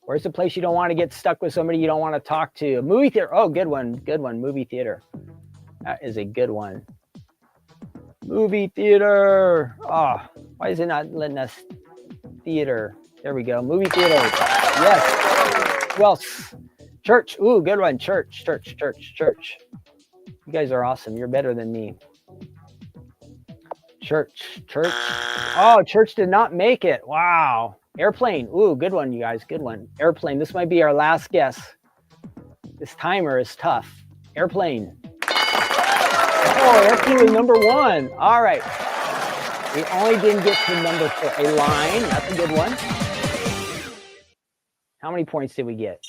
Where's the place you don't want to get stuck with somebody you don't want to talk to? Movie theater. Oh, good one. Good one. Movie theater. That is a good one. Movie theater. Oh, why is it not letting us? Theater. There we go. Movie theater. Yes. Who else? Church. Ooh, good one. Church. You guys are awesome. You're better than me. Church. Oh, church did not make it. Wow. Airplane. Ooh, good one, you guys. Good one. Airplane. This might be our last guess. This timer is tough. Airplane. Oh, airplane was number 1. All right. We only didn't get to number 4. A line. That's a good one. How many points did we get?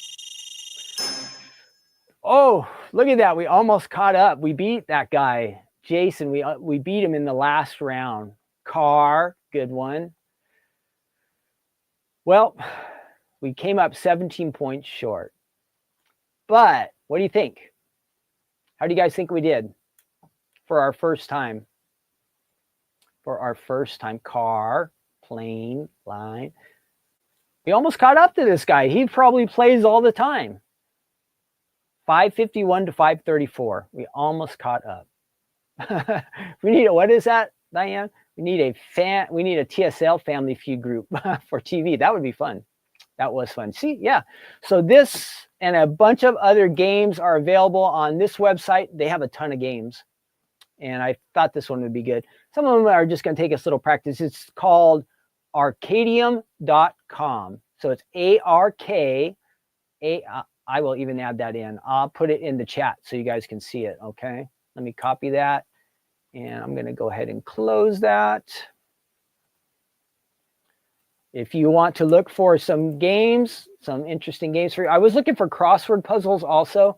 Oh, look at that. We almost caught up. We beat that guy, Jason. We beat him in the last round. Car. Good one. Well, we came up 17 points short. But what do you think? How do you guys think we did for our first time? For our first time, car, plane, line. We almost caught up to this guy. He probably plays all the time. 551 to 534. We almost caught up. We need what is that, Diane? We need a TSL Family Feud group for TV. That would be fun. That was fun. See, yeah. So this and a bunch of other games are available on this website. They have a ton of games. And I thought this one would be good. Some of them are just going to take us a little practice. It's called arcadium.com. So it's ARK. I will even add that in. I'll put it in the chat so you guys can see it. Okay. Let me copy that. And I'm going to go ahead and close that. If you want to look for some games, some interesting games for you. I was looking for crossword puzzles also,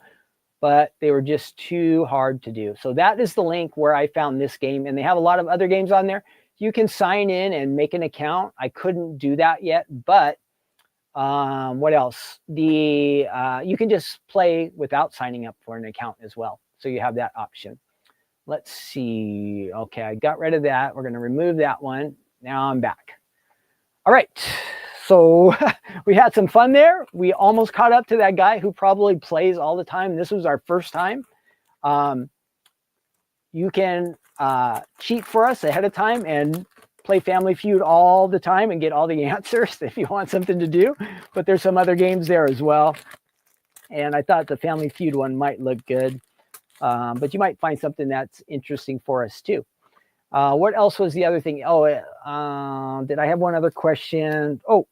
but they were just too hard to do. So that is the link where I found this game. And they have a lot of other games on there. You can sign in and make an account. I couldn't do that yet, but what else? You can just play without signing up for an account as well. So you have that option. Let's see. Okay, I got rid of that. We're going to remove that one. Now I'm back. All right. So we had some fun there. We almost caught up to that guy who probably plays all the time. This was our first time. You can cheat for us ahead of time and play Family Feud all the time and get all the answers if you want something to do. But there's some other games there as well. And I thought the Family Feud one might look good. But you might find something that's interesting for us too. What else was the other thing? Oh, did I have one other question? Oh,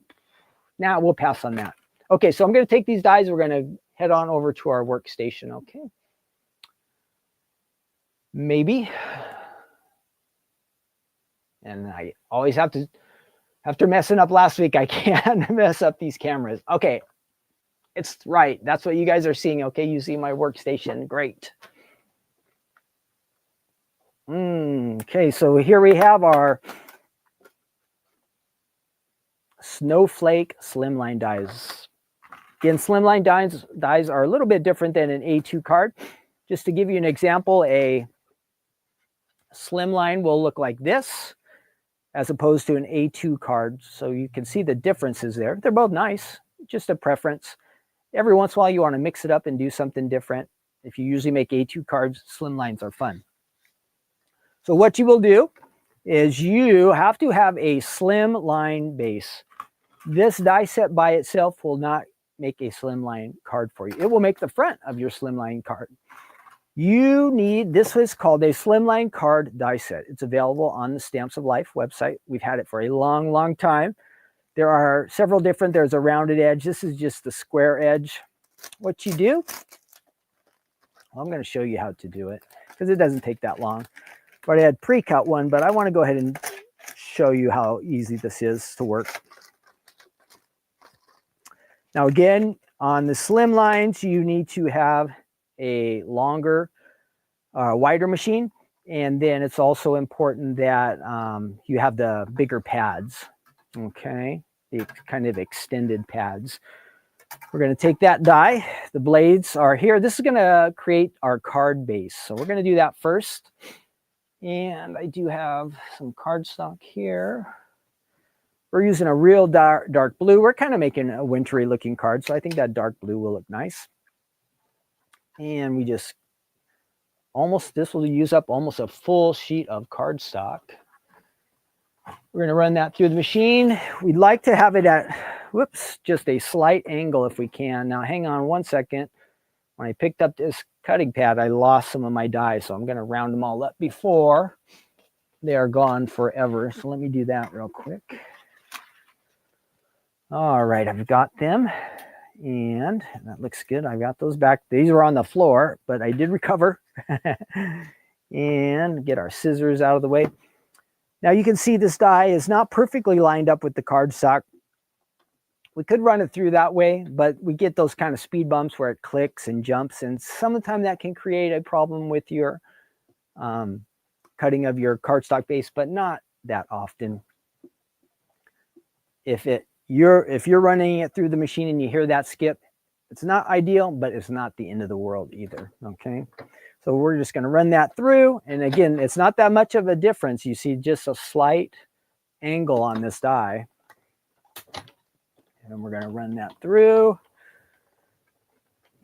now we'll pass on that. Okay, so I'm going to take these dies. We're going to head on over to our workstation. Okay. Maybe. And I always have to, after messing up last week, I can't mess up these cameras. Okay. It's right. That's what you guys are seeing. Okay, you see my workstation. Great. Okay, so here we have our Snowflake Slimline dies. Again, Slimline dies are a little bit different than an A2 card. Just to give you an example, a Slimline will look like this as opposed to an A2 card. So you can see the differences there. They're both nice, just a preference. Every once in a while, you want to mix it up and do something different. If you usually make A2 cards, Slimlines are fun. So what you will do is you have to have a slimline base. This die set by itself will not make a slimline card for you. It will make the front of your slimline card. You need, this is called a slimline card die set. It's available on the Stamps of Life website. We've had it for a long, long time. There are several different, there's a rounded edge. This is just the square edge. What you do, I'm going to show you how to do it because it doesn't take that long. But I had pre-cut one, but I want to go ahead and show you how easy this is to work. Now again, on the slim lines, you need to have a longer, wider machine. And then it's also important that you have the bigger pads, okay? The kind of extended pads. We're going to take that die. The blades are here. This is going to create our card base. So we're going to do that first. And I do have some cardstock here. We're using a real dark blue. We're kind of making a wintry looking card, so I think that dark blue will look nice. And we just this will use up almost a full sheet of cardstock. We're going to run that through the machine. We'd like to have it at, whoops, just a slight angle if we can. Now hang on one second. When I picked up this cutting pad, I lost some of my die, so I'm going to round them all up before they are gone forever. So let me do that real quick. All right, I've got them, and that looks good. I got those back. These were on the floor, but I did recover. And get our scissors out of the way. Now you can see this die is not perfectly lined up with the cardstock. We could run it through that way, but we get those kind of speed bumps where it clicks and jumps, and some of the time that can create a problem with your cutting of your cardstock base, but not that often. If you're running it through the machine and you hear that skip, it's not ideal, but it's not the end of the world either, okay? So we're just going to run that through, and again, it's not that much of a difference. You see just a slight angle on this die. And we're going to run that through.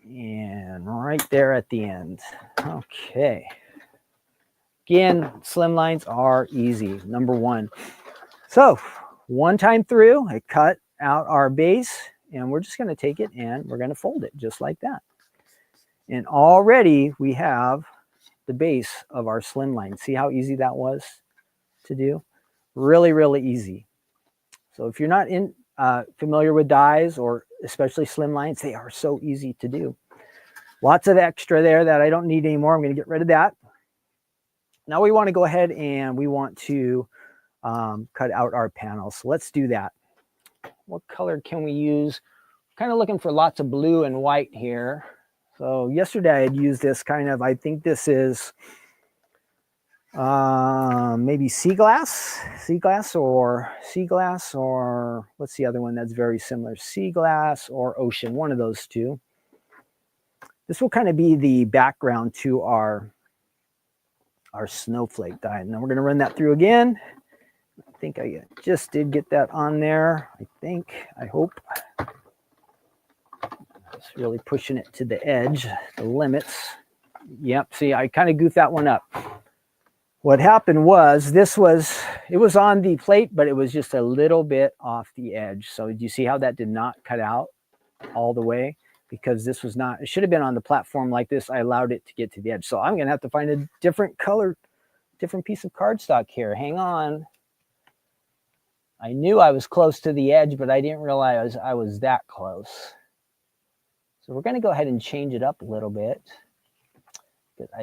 And right there at the end. Okay. Again, slim lines are easy, number one. So one time through, I cut out our base, and we're just going to take it and we're going to fold it just like that. And already we have the base of our slim line. See how easy that was to do? Really, really easy. So if you're not familiar with dies, or especially slim lines, they are so easy to do. Lots of extra there that I don't need anymore. I'm going to get rid of that. Now we want to go ahead and we want to cut out our panels. So let's do that. What color can we use? Kind of looking for lots of blue and white here. So yesterday I had used this kind of, I think this is maybe sea glass, or what's the other one that's very similar? Sea glass or ocean, one of those two. This will kind of be the background to our snowflake die. And then we're going to run that through again. I think I just did get that on there. I hope. Just really pushing it to the edge, the limits. Yep, see, I kind of goofed that one up. What happened was, it was on the plate, but it was just a little bit off the edge. So do you see how that did not cut out all the way? Because this was not, it should have been on the platform like this. I allowed it to get to the edge. So I'm going to have to find a different color, different piece of cardstock here. Hang on. I knew I was close to the edge, but I didn't realize I was that close. So we're going to go ahead and change it up a little bit.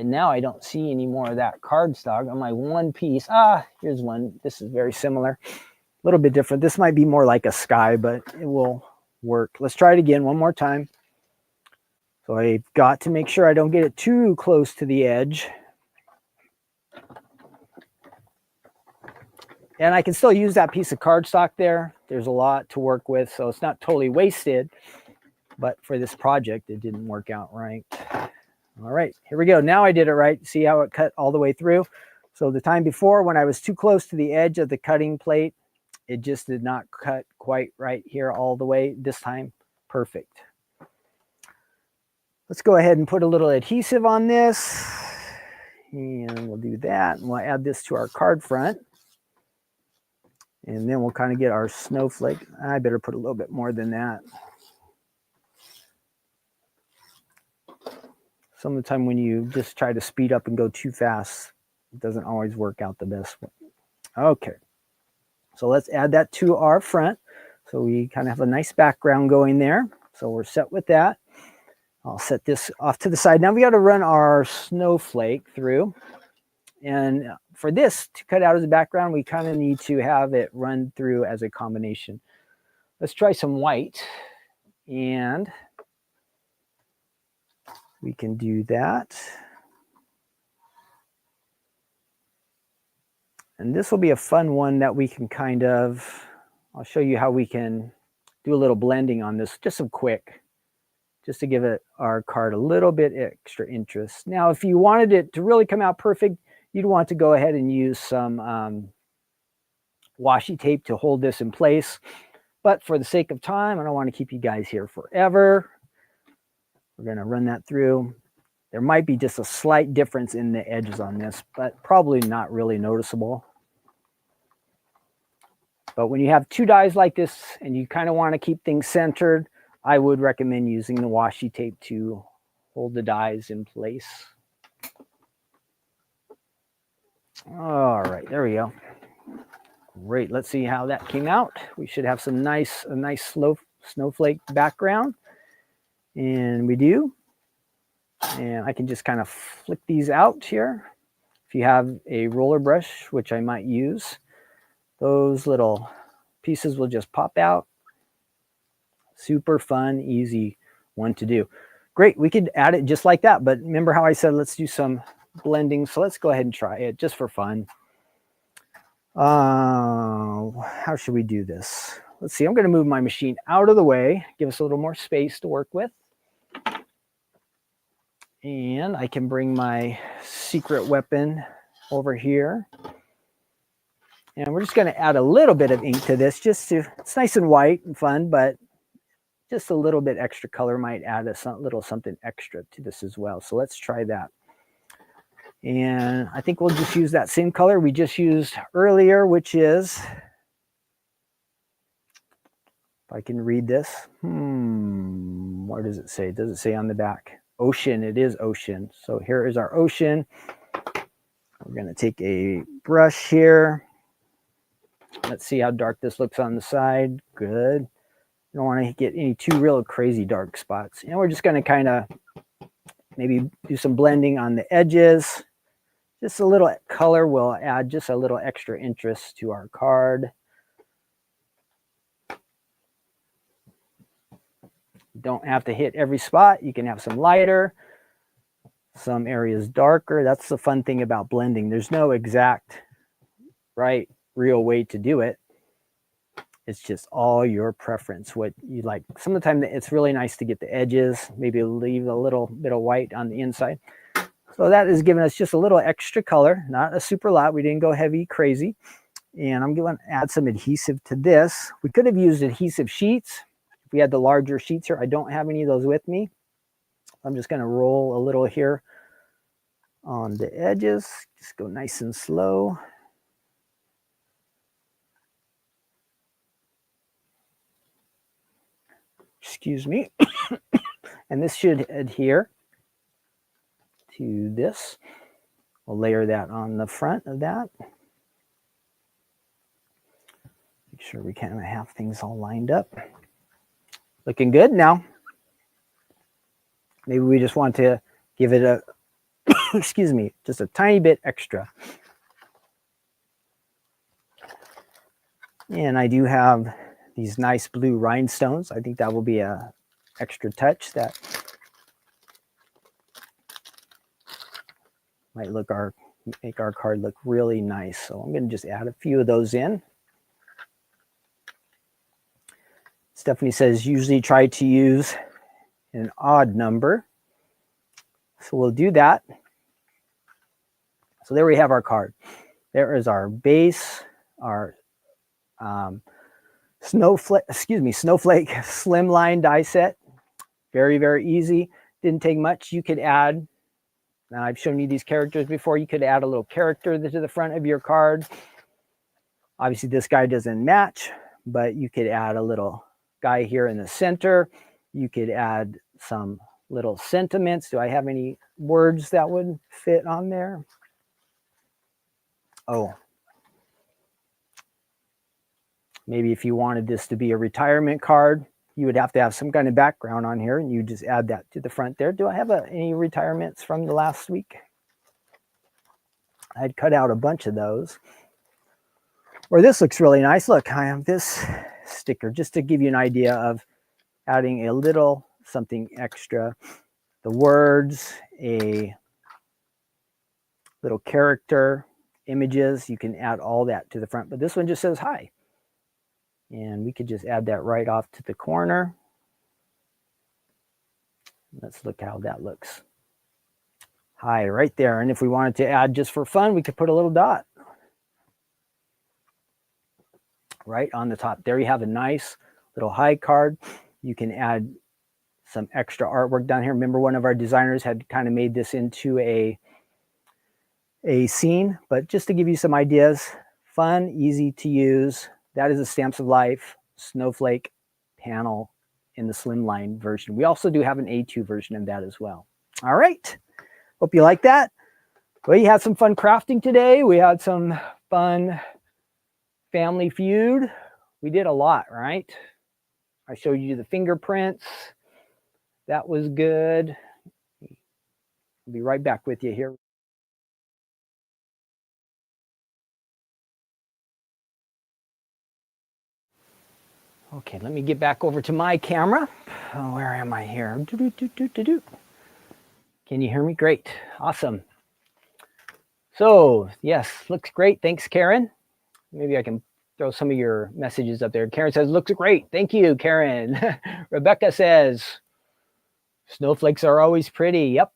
Now I don't see any more of that cardstock on my one piece. Here's one. This is very similar. A little bit different. This might be more like a sky, but it will work. Let's try it again one more time. So I've got to make sure I don't get it too close to the edge. And I can still use that piece of cardstock there. There's a lot to work with, so it's not totally wasted. But for this project, it didn't work out right. All right, here we go. Now I did it right. See how it cut all the way through? So the time before, when I was too close to the edge of the cutting plate, it just did not cut quite right here all the way. This time, perfect. Let's go ahead and put a little adhesive on this. And we'll do that. And we'll add this to our card front. And then we'll kind of get our snowflake. I better put a little bit more than that. Some of the time when you just try to speed up and go too fast, it doesn't always work out the best way. Okay, so let's add that to our front. So we kind of have a nice background going there. So we're set with that. I'll set this off to the side. Now we got to run our snowflake through. And for this to cut out as a background, we kind of need to have it run through as a combination. Let's try some white. And we can do that. And this will be a fun one that we can kind of, I'll show you how we can do a little blending on this, just some quick, just to give it our card a little bit extra interest. Now, if you wanted it to really come out perfect, you'd want to go ahead and use some washi tape to hold this in place. But for the sake of time, I don't want to keep you guys here forever. We're going to run that through. There might be just a slight difference in the edges on this, but probably not really noticeable. But when you have two dies like this and you kind of want to keep things centered, I would recommend using the washi tape to hold the dies in place. All right, there we go. Great, let's see how that came out. We should have some a nice snowflake background. And we do. And I can just kind of flick these out here. If you have a roller brush, which I might use, those little pieces will just pop out. Super fun, easy one to do. Great, we could add it just like that. But remember how I said let's do some blending. So let's go ahead and try it just for fun. How should we do this? Let's see, I'm going to move my machine out of the way, give us a little more space to work with. And I can bring my secret weapon over here. And we're just going to add a little bit of ink to this, just to, it's nice and white and fun, but just a little bit extra color might add a little something extra to this as well. So let's try that. And I think we'll just use that same color we just used earlier, which is, if I can read this, what does it say? Does it say on the back? Ocean, it is ocean. So here is our ocean. We're going to take a brush here. Let's see how dark this looks on the side. Good. You don't want to get any too real crazy dark spots. And we're just going to kind of maybe do some blending on the edges. Just a little color will add just a little extra interest to our card. Don't have to hit every spot. You can have some lighter, some areas darker. That's the fun thing about blending. There's no exact real way to do it. It's just all your preference, what you like. Some of the time it's really nice to get the edges, maybe leave a little bit of white on the inside. So that is giving us just a little extra color, not a super lot. We didn't go heavy crazy. And I'm going to add some adhesive to this. We could have used adhesive sheets. If we had the larger sheets here, I don't have any of those with me. I'm just going to roll a little here on the edges. Just go nice and slow. Excuse me. And this should adhere to this. We'll layer that on the front of that. Make sure we kind of have things all lined up. Looking good. Now, maybe we just want to give it a, excuse me, just a tiny bit extra. And I do have these nice blue rhinestones. I think that will be a extra touch that might make our card look really nice. So I'm going to just add a few of those in. Stephanie says usually try to use an odd number. So we'll do that. So there we have our card. There is our base, our Snowflake Slimline die set. Very, very easy. Didn't take much. You could add, now I've shown you these characters before, you could add a little character to the front of your card. Obviously this guy doesn't match, but you could add a little guy here in the center. You could add some little sentiments. Do I have any words that would fit on there? Oh, Maybe if you wanted this to be a retirement card, you would have to have some kind of background on here, and you just add that to the front there. Do I have any retirements from the last week? I'd cut out a bunch of those. Or this looks really nice. Look, I have this sticker just to give you an idea of adding a little something extra. The words, a little character, images, you can add all that to the front. But this one just says hi. And we could just add that right off to the corner. Let's look how that looks. Hi, right there. And if we wanted to add just for fun, we could put a little dot right on the top. There you have a nice little hi card. You can add some extra artwork down here. Remember, one of our designers had kind of made this into a scene, but just to give you some ideas, fun, easy to use. That is a Stamps of Life Snowflake panel in the Slimline version. We also do have an A2 version of that as well. All right. Hope you like that. Well, you had some fun crafting today. We had some fun Family Feud. We did a lot, right? I showed you the fingerprints. That was good. I'll be right back with you here. Okay, let me get back over to my camera. Oh, where am I here? Can you hear me? Great. Awesome. So, yes, looks great. Thanks, Karen. Maybe I can throw some of your messages up there. Karen says, looks great. Thank you, Karen. Rebecca says, snowflakes are always pretty. Yep.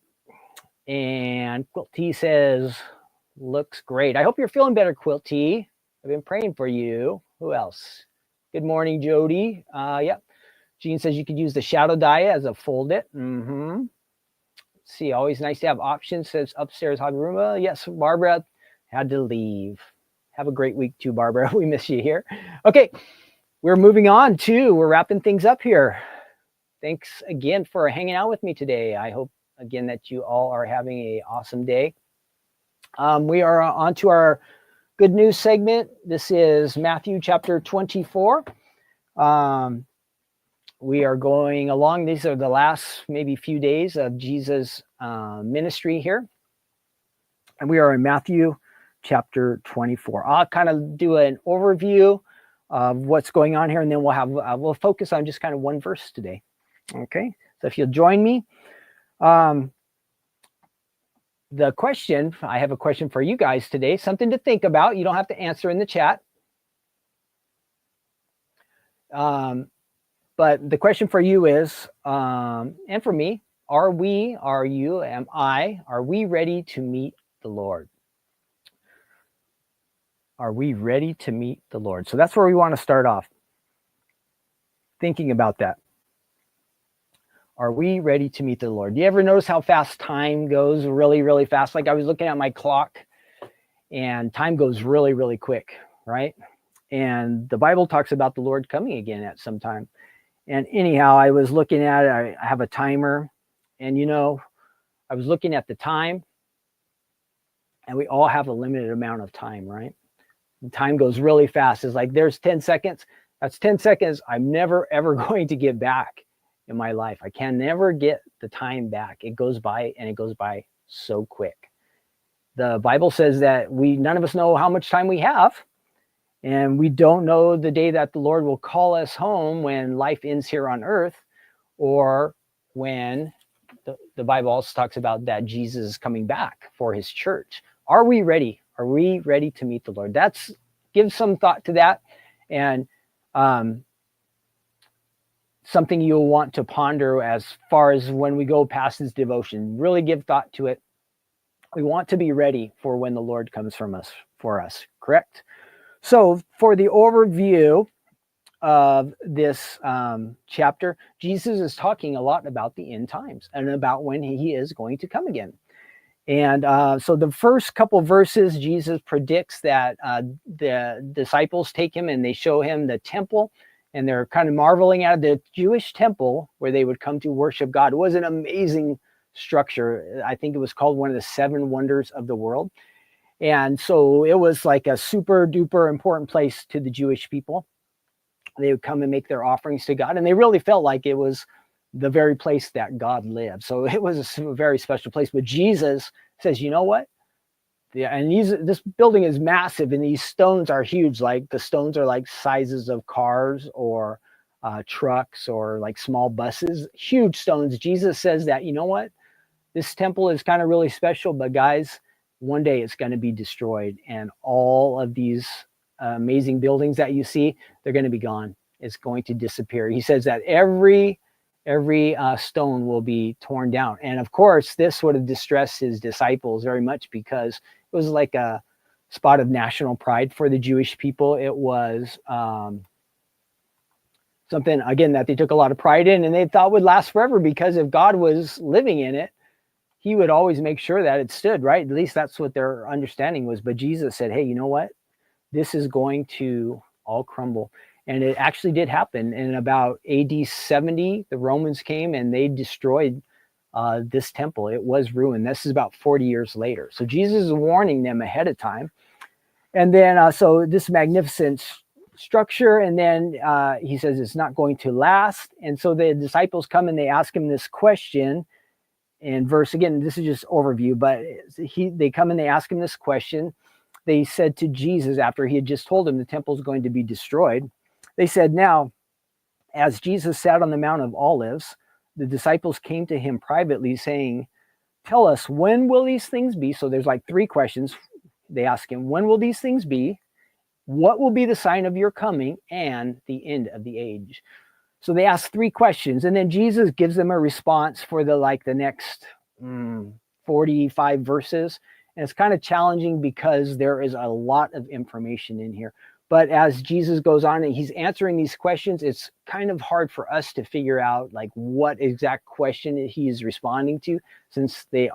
And Quilt T says, looks great. I hope you're feeling better, Quilt T. I've been praying for you. Who else? Good morning, Jody. Yep. Jean says you could use the shadow die as a fold it. Let's see, always nice to have options, says upstairs hobby room. Yes, Barbara had to leave. Have a great week too, Barbara. We miss you here. Okay, we're moving on too. We're wrapping things up here. Thanks again for hanging out with me today. I hope, again, that you all are having an awesome day. We are on to our good news segment. This is Matthew chapter 24. We are going along. These are the last maybe few days of Jesus' ministry here. And we are in Matthew chapter 24. I'll kind of do an overview of what's going on here, and then we'll focus on just kind of one verse today. Okay, so if you'll join me. The question, I have a question for you guys today, something to think about. You don't have to answer in the chat. But the question for you is, and for me, are we ready to meet the Lord? Are we ready to meet the Lord? So that's where we want to start off, thinking about that. Are we ready to meet the Lord? Do you ever notice how fast time goes really, really fast? Like I was looking at my clock and time goes really, really quick, right? And the Bible talks about the Lord coming again at some time. And anyhow, I was looking at it. I have a timer, and I was looking at the time, and we all have a limited amount of time, right? And time goes really fast. It's like there's 10 seconds. That's 10 seconds I'm never, ever going to get back in my life. I can never get the time back. It goes by, and it goes by so quick. The Bible says that none of us know how much time we have, and we don't know the day that the Lord will call us home when life ends here on earth, or when the Bible also talks about that Jesus is coming back for his church. Are we ready? Are we ready to meet the Lord? Give some thought to that, and something you'll want to ponder as far as when we go past this devotion. Really give thought to it. We want to be ready for when the Lord comes for us, correct? So for the overview of this chapter, Jesus is talking a lot about the end times and about when he is going to come again. And so the first couple verses, Jesus predicts that the disciples take him and they show him the temple, and they're kind of marveling at the Jewish temple where they would come to worship God. It was an amazing structure. I think it was called one of the 7 wonders of the world. And so it was like a super duper important place to the Jewish people. They would come and make their offerings to God, and they really felt like it was the very place that God lived. So it was a very special place. But Jesus says, you know what? Yeah, and this building is massive, and these stones are huge. Like the stones are like sizes of cars or trucks or like small buses, huge stones. Jesus says that, you know what? This temple is kind of really special, but guys, one day it's going to be destroyed, and all of these amazing buildings that you see, they're going to be gone. It's going to disappear. He says that every stone will be torn down, and of course, this would have distressed his disciples very much because it was like a spot of national pride for the Jewish people. It was something, again, that they took a lot of pride in, and they thought would last forever, because if God was living in it, he would always make sure that it stood, right? At least that's what their understanding was. But Jesus said, hey, you know what? This is going to all crumble. And it actually did happen. In about AD 70, the Romans came and they destroyed this temple. It was ruined. This is about 40 years later. So Jesus is warning them ahead of time. And then, so this magnificent structure, and then he says it's not going to last. And so the disciples come and they ask him this question. In verse, again, this is just overview, but they come and they ask him this question. They said to Jesus, after he had just told them the temple is going to be destroyed, they said, now, as Jesus sat on the Mount of Olives, the disciples came to him privately saying, tell us, when will these things be? So there's like three questions. They ask him, when will these things be? What will be the sign of your coming and the end of the age? So they ask three questions, and then Jesus gives them a response for the next 45 verses. And it's kind of challenging because there is a lot of information in here. But as Jesus goes on and he's answering these questions, it's kind of hard for us to figure out like what exact question he is responding to, since they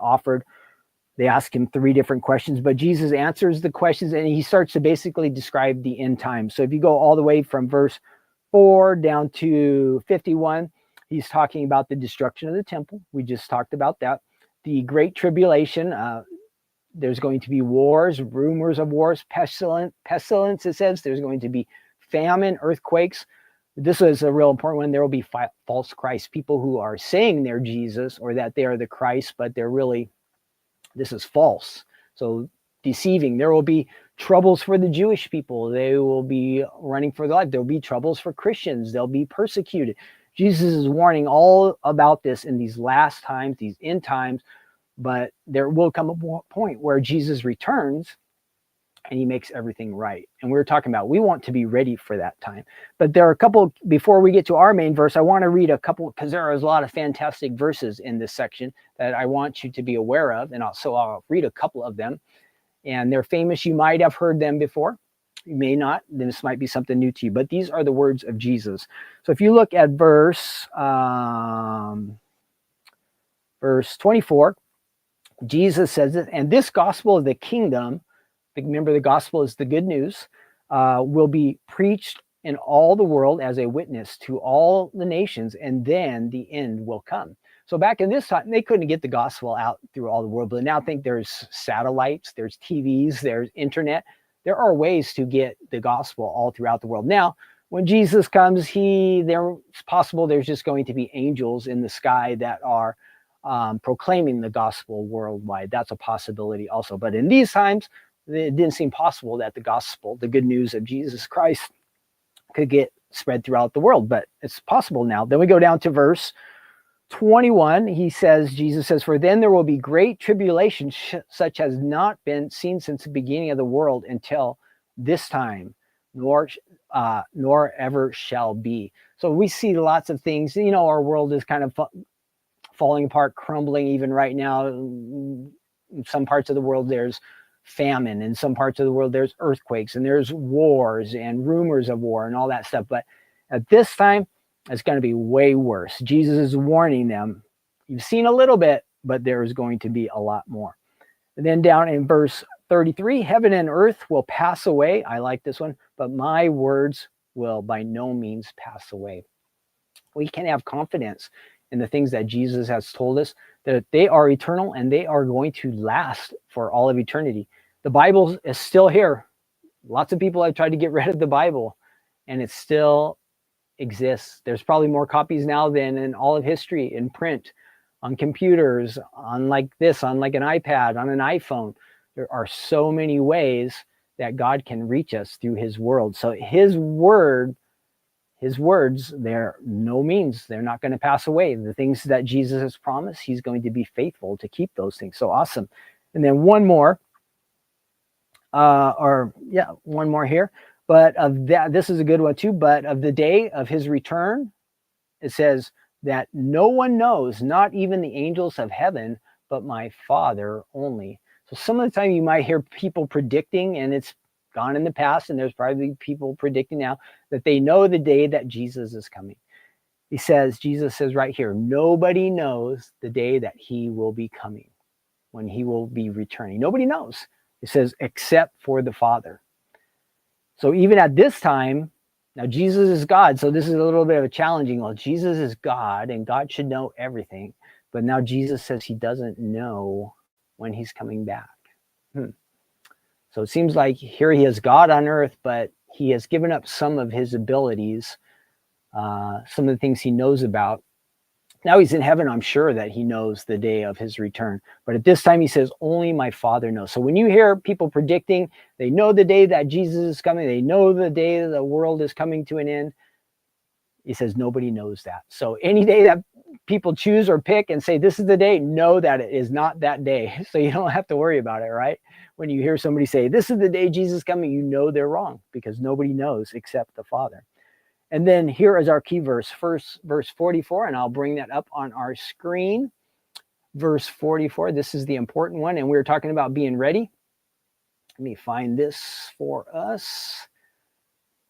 ask him three different questions. But Jesus answers the questions, and he starts to basically describe the end time. So if you go all the way from verse 4 down to 51, he's talking about the destruction of the temple. We just talked about that. The Great Tribulation, there's going to be wars, rumors of wars, pestilence, it says. There's going to be famine, earthquakes. This is a real important one. There will be false Christ, people who are saying they're Jesus or that they are the Christ, but this is false. So deceiving. There will be troubles for the Jewish people. They will be running for their life. There will be troubles for Christians. They'll be persecuted. Jesus is warning all about this in these last times, these end times, but there will come a point where Jesus returns and he makes everything right. And we were talking about, we want to be ready for that time. But there are a couple, before we get to our main verse, I want to read a couple, because there is a lot of fantastic verses in this section that I want you to be aware of. And so I'll read a couple of them. And they're famous. You might have heard them before. You may not. Then this might be something new to you. But these are the words of Jesus. So if you look at verse 24, Jesus says it, and this gospel of the kingdom, remember the gospel is the good news, will be preached in all the world as a witness to all the nations, and then the end will come. So back in this time, they couldn't get the gospel out through all the world, but now I think there's satellites, there's TVs, there's internet. There are ways to get the gospel all throughout the world. Now, when Jesus comes, it's possible there's just going to be angels in the sky that are proclaiming the gospel worldwide. That's a possibility also. But in these times, it didn't seem possible that the gospel, the good news of Jesus Christ, could get spread throughout the world, but it's possible now. Then we go down to verse 21. Jesus says, for then there will be great tribulation, such as not been seen since the beginning of the world until this time, nor ever shall be. So we see lots of things. Our world is kind of falling apart, crumbling even right now. In some parts of the world, there's famine. In some parts of the world, there's earthquakes, and there's wars and rumors of war and all that stuff. But at this time, it's going to be way worse. Jesus is warning them. You've seen a little bit, but there is going to be a lot more. And then down in verse 33, heaven and earth will pass away. I like this one, but my words will by no means pass away. We can have confidence in the things that Jesus has told us, that they are eternal and they are going to last for all of eternity. The Bible is still here. Lots of people have tried to get rid of the Bible, and it's still exists. There's probably more copies now than in all of history, in print, on computers, on like this, on like an iPad, on an iPhone. There are so many ways that God can reach us through his word. So his words, they're no means, they're not going to pass away. The things that Jesus has promised, he's going to be faithful to keep those things. So awesome. And then one more, one more here. But of that, this is a good one too. But of the day of his return, it says that no one knows, not even the angels of heaven, but my Father only. So some of the time you might hear people predicting, and it's gone in the past, and there's probably people predicting now that they know the day that Jesus is coming. Jesus says right here, nobody knows the day that he will be coming, when he will be returning. Nobody knows. It says, except for the Father. So even at this time, now Jesus is God, so this is a little bit of a challenging one. Jesus is God, and God should know everything. But now Jesus says he doesn't know when he's coming back. So it seems like here he is God on earth, but he has given up some of his abilities, some of the things he knows about. Now he's in heaven, I'm sure that he knows the day of his return. But at this time he says, only my Father knows. So when you hear people predicting, they know the day that Jesus is coming, they know the day that the world is coming to an end, he says nobody knows that. So any day that people choose or pick and say, this is the day, know that it is not that day. So you don't have to worry about it, right? When you hear somebody say, this is the day Jesus is coming, you know they're wrong, because nobody knows except the Father. And then here is our key verse, verse 44, and I'll bring that up on our screen. Verse 44, this is the important one, and we were talking about being ready. Let me find this for us.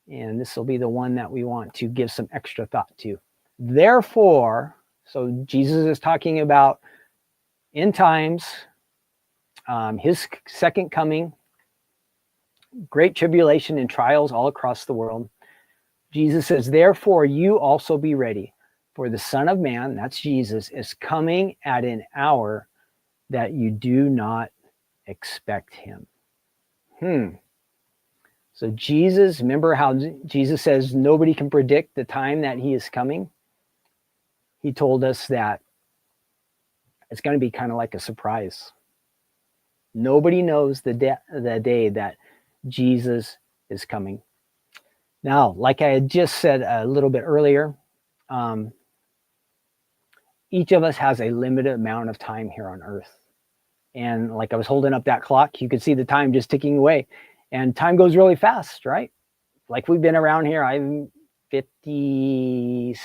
And this will be the one that we want to give some extra thought to. Therefore, so Jesus is talking about end times, his second coming, great tribulation and trials all across the world. Jesus says, therefore, you also be ready, for the Son of Man, that's Jesus, is coming at an hour that you do not expect him. So Jesus, remember how Jesus says nobody can predict the time that he is coming? He told us that it's going to be kind of like a surprise. Nobody knows the day that Jesus is coming. Now, like I had just said a little bit earlier, each of us has a limited amount of time here on earth. And like I was holding up that clock, you could see the time just ticking away. And time goes really fast, right? Like we've been around here, I'm 50,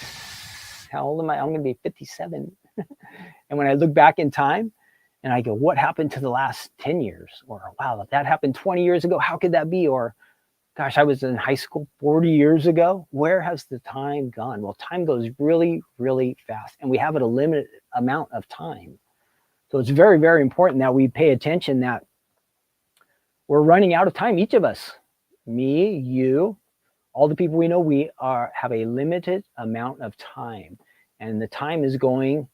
how old am I? I'm going to be 57. And when I look back in time and I go, what happened to the last 10 years? Or, wow, that happened 20 years ago. How could that be? Or, gosh, I was in high school 40 years ago. Where has the time gone? Well, time goes really, really fast. And we have a limited amount of time. So it's very, very important that we pay attention that we're running out of time. Each of us, me, you, all the people we know, have a limited amount of time. And the time is going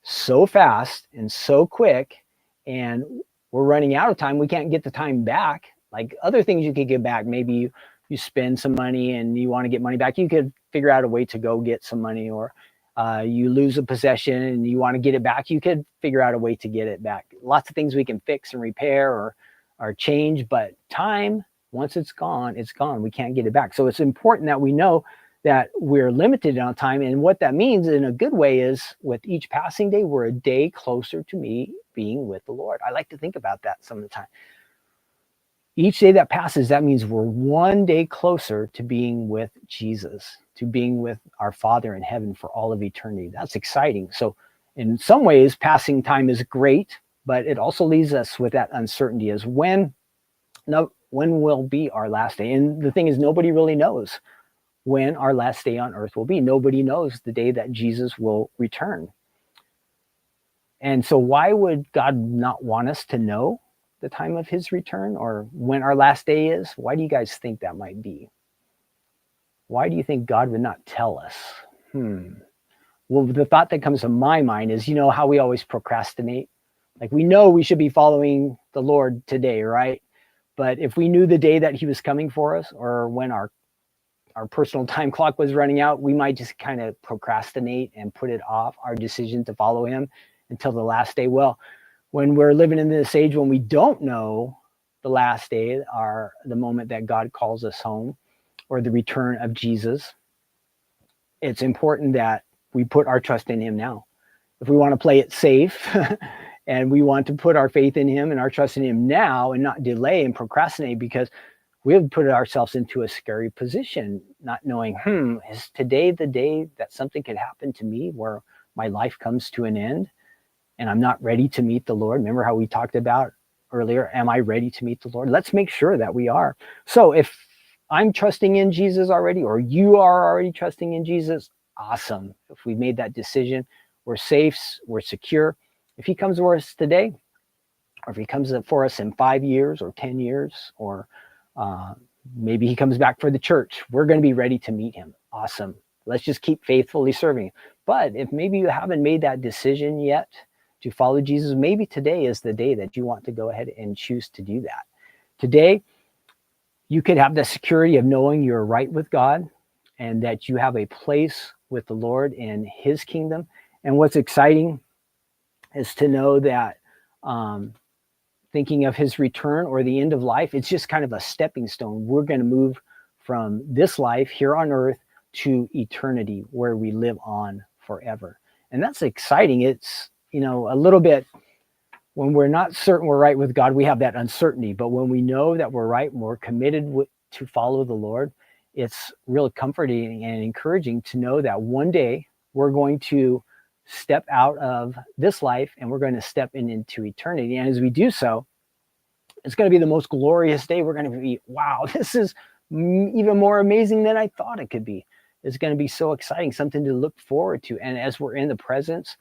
so fast and so quick, and we're running out of time. We can't get the time back. Like other things you could get back. Maybe you spend some money and you want to get money back. You could figure out a way to go get some money, or you lose a possession and you want to get it back. You could figure out a way to get it back. Lots of things we can fix and repair or change, but time, once it's gone, it's gone. We can't get it back. So it's important that we know that we're limited on time. And what that means in a good way is with each passing day, we're a day closer to me being with the Lord. I like to think about that some of the time. Each day that passes, that means we're one day closer to being with Jesus, to being with our Father in heaven for all of eternity. That's exciting. So in some ways, passing time is great, but it also leaves us with that uncertainty as when will be our last day? And the thing is, nobody really knows when our last day on earth will be. Nobody knows the day that Jesus will return. And so why would God not want us to know the time of his return or when our last day is? Why do you guys think that might be? Why do you think God would not tell us? Well, the thought that comes to my mind is, you know how we always procrastinate? Like we know we should be following the Lord today, right? But if we knew the day that he was coming for us, or when our our personal time clock was running out, we might just kind of procrastinate and put it off, our decision to follow him, until the last day. Well, when we're living in this age when we don't know the last day, or the moment that God calls us home, or the return of Jesus, it's important that we put our trust in him now. If we want to play it safe and we want to put our faith in him and our trust in him now and not delay and procrastinate, because we have put ourselves into a scary position, not knowing, is today the day that something could happen to me where my life comes to an end and I'm not ready to meet the Lord? Remember how we talked about earlier, am I ready to meet the Lord? Let's make sure that we are. So if I'm trusting in Jesus already, or you are already trusting in Jesus, awesome. If we made that decision, we're safe, we're secure. If he comes for us today, or if he comes for us in 5 years or 10 years, or maybe he comes back for the church, we're going to be ready to meet him. Awesome. Let's just keep faithfully serving him. But if maybe you haven't made that decision yet to follow Jesus, maybe today is the day that you want to go ahead and choose to do that. Today, you could have the security of knowing you're right with God and that you have a place with the Lord in his kingdom. And what's exciting is to know that thinking of his return or the end of life, it's just kind of a stepping stone. We're going to move from this life here on earth to eternity, where we live on forever. And that's exciting. It's, a little bit, when we're not certain we're right with God, we have that uncertainty. But when we know that we're right and we're committed to follow the Lord, it's real comforting and encouraging to know that one day we're going to step out of this life and we're going to step into eternity. And as we do so, it's going to be the most glorious day. We're going to be, wow, this is even more amazing than I thought it could be. It's going to be so exciting, something to look forward to. And as we're in the presence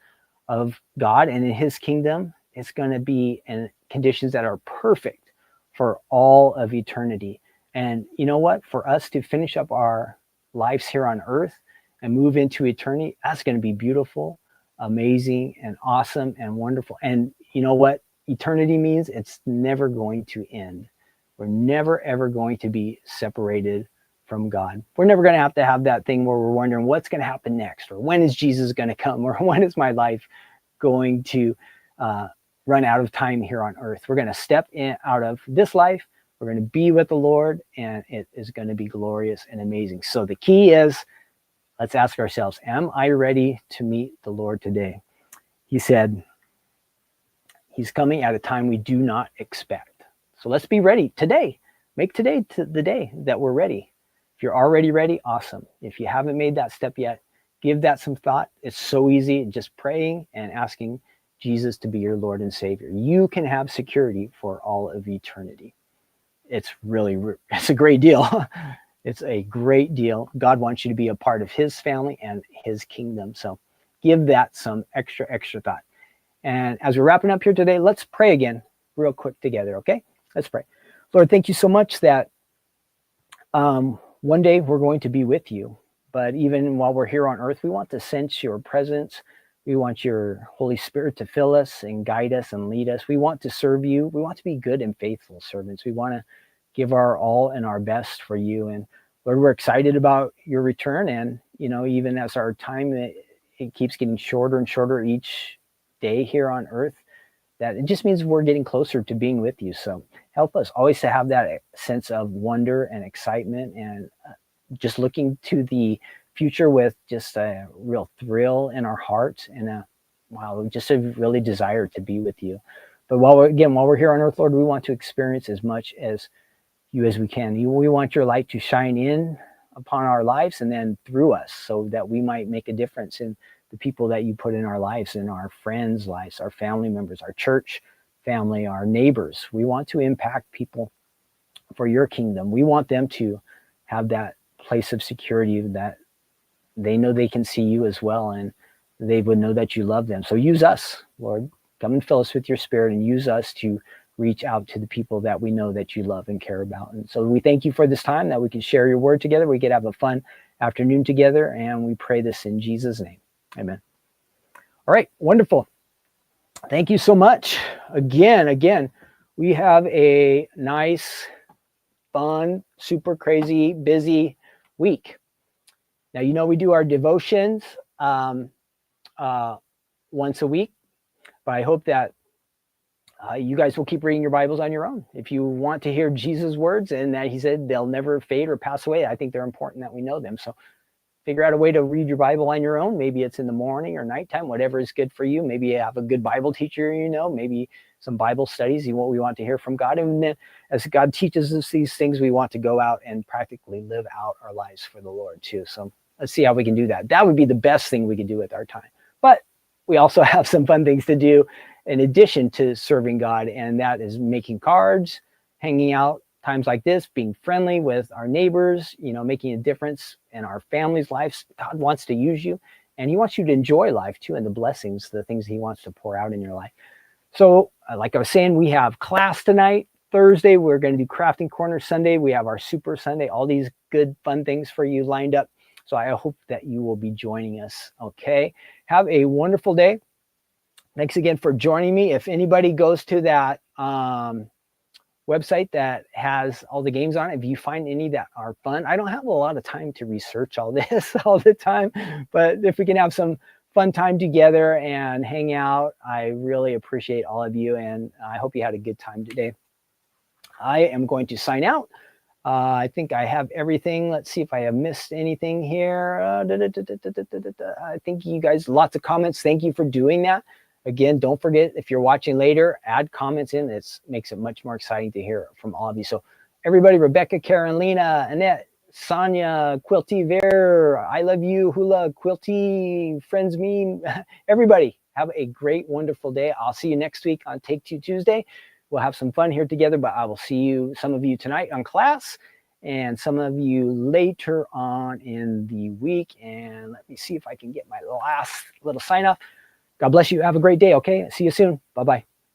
of God and in his kingdom, it's going to be in conditions that are perfect for all of eternity. And you know what? For us to finish up our lives here on earth and move into eternity, that's going to be beautiful, amazing, and awesome and wonderful. And you know what eternity means? It's never going to end. We're never, ever going to be separated from God. We're never going to have that thing where we're wondering what's going to happen next, or when is Jesus going to come, or when is my life going to run out of time here on earth. We're going to step out of this life. We're going to be with the Lord, and it is going to be glorious and amazing. So the key is, let's ask ourselves, am I ready to meet the Lord today? He said he's coming at a time we do not expect. So let's be ready today. Make today the day that we're ready. If you're already ready, awesome. If you haven't made that step yet, give that some thought. It's so easy, just praying and asking Jesus to be your Lord and Savior. You can have security for all of eternity. It's a great deal. It's a great deal. God wants you to be a part of his family and his kingdom. So give that some extra thought. And as we're wrapping up here today, let's pray again real quick together, okay? Let's pray. Lord, thank you so much that one day we're going to be with you. But even while we're here on earth, we want to sense your presence. We want your Holy Spirit to fill us and guide us and lead us. We want to serve you. We want to be good and faithful servants. We want to give our all and our best for you. And Lord, we're excited about your return. And, even as our time, it keeps getting shorter and shorter each day here on earth, that it just means we're getting closer to being with you. So help us always to have that sense of wonder and excitement, and just looking to the future with just a real thrill in our hearts, and just a really desire to be with you. But while we're here on earth, Lord, we want to experience as much as you as we can. We want your light to shine in upon our lives and then through us, so that we might make a difference in the people that you put in our lives, in our friends' lives, our family members, our church family, our neighbors. We want to impact people for your kingdom. We want them to have that place of security, that they know they can see you as well, and they would know that you love them. So use us, Lord. Come and fill us with your Spirit, and use us to reach out to the people that we know that you love and care about. And so we thank you for this time that we can share your word together. We could have a fun afternoon together, and we pray this in Jesus' name. Amen. All right, wonderful. Thank you so much. Again, we have a nice, fun, super crazy, busy week. Now, you know, we do our devotions once a week, but I hope that you guys will keep reading your Bibles on your own. If you want to hear Jesus' words and that he said they'll never fade or pass away, I think they're important that we know them. So figure out a way to read your Bible on your own. Maybe it's in the morning or nighttime, whatever is good for you. Maybe you have a good Bible teacher, you know, maybe some Bible studies, what we want to hear from God. And then as God teaches us these things, we want to go out and practically live out our lives for the Lord too. So let's see how we can do that. That would be the best thing we could do with our time. But we also have some fun things to do in addition to serving God, and that is making cards, hanging out times like this, being friendly with our neighbors, you know, making a difference in our family's lives. God wants to use you, and he wants you to enjoy life too, and the blessings, the things he wants to pour out in your life. So like I was saying, we have class tonight. Thursday, we're going to do Crafting Corner. Sunday, we have our Super Sunday, all these good, fun things for you lined up. So I hope that you will be joining us. Okay. Have a wonderful day. Thanks again for joining me. If anybody goes to that website that has all the games on it, if you find any that are fun, I don't have a lot of time to research all this all the time, but if we can have some fun time together and hang out, I really appreciate all of you, and I hope you had a good time today. I am going to sign out. I think I have everything. Let's see if I have missed anything here. I think you guys, lots of comments. Thank you for doing that. Again, don't forget, if you're watching later, add comments in. It makes it much more exciting to hear from all of you. So everybody, Rebecca, Carolina, Annette, Sonia, Quilty, Ver, I love you, Hula, Quilty, Friends Me, everybody, have a great, wonderful day. I'll see you next week on Take Two Tuesday. We'll have some fun here together, but I will see you, some of you tonight on class, and some of you later on in the week. And let me see if I can get my last little sign off. God bless you. Have a great day. Okay. See you soon. Bye-bye.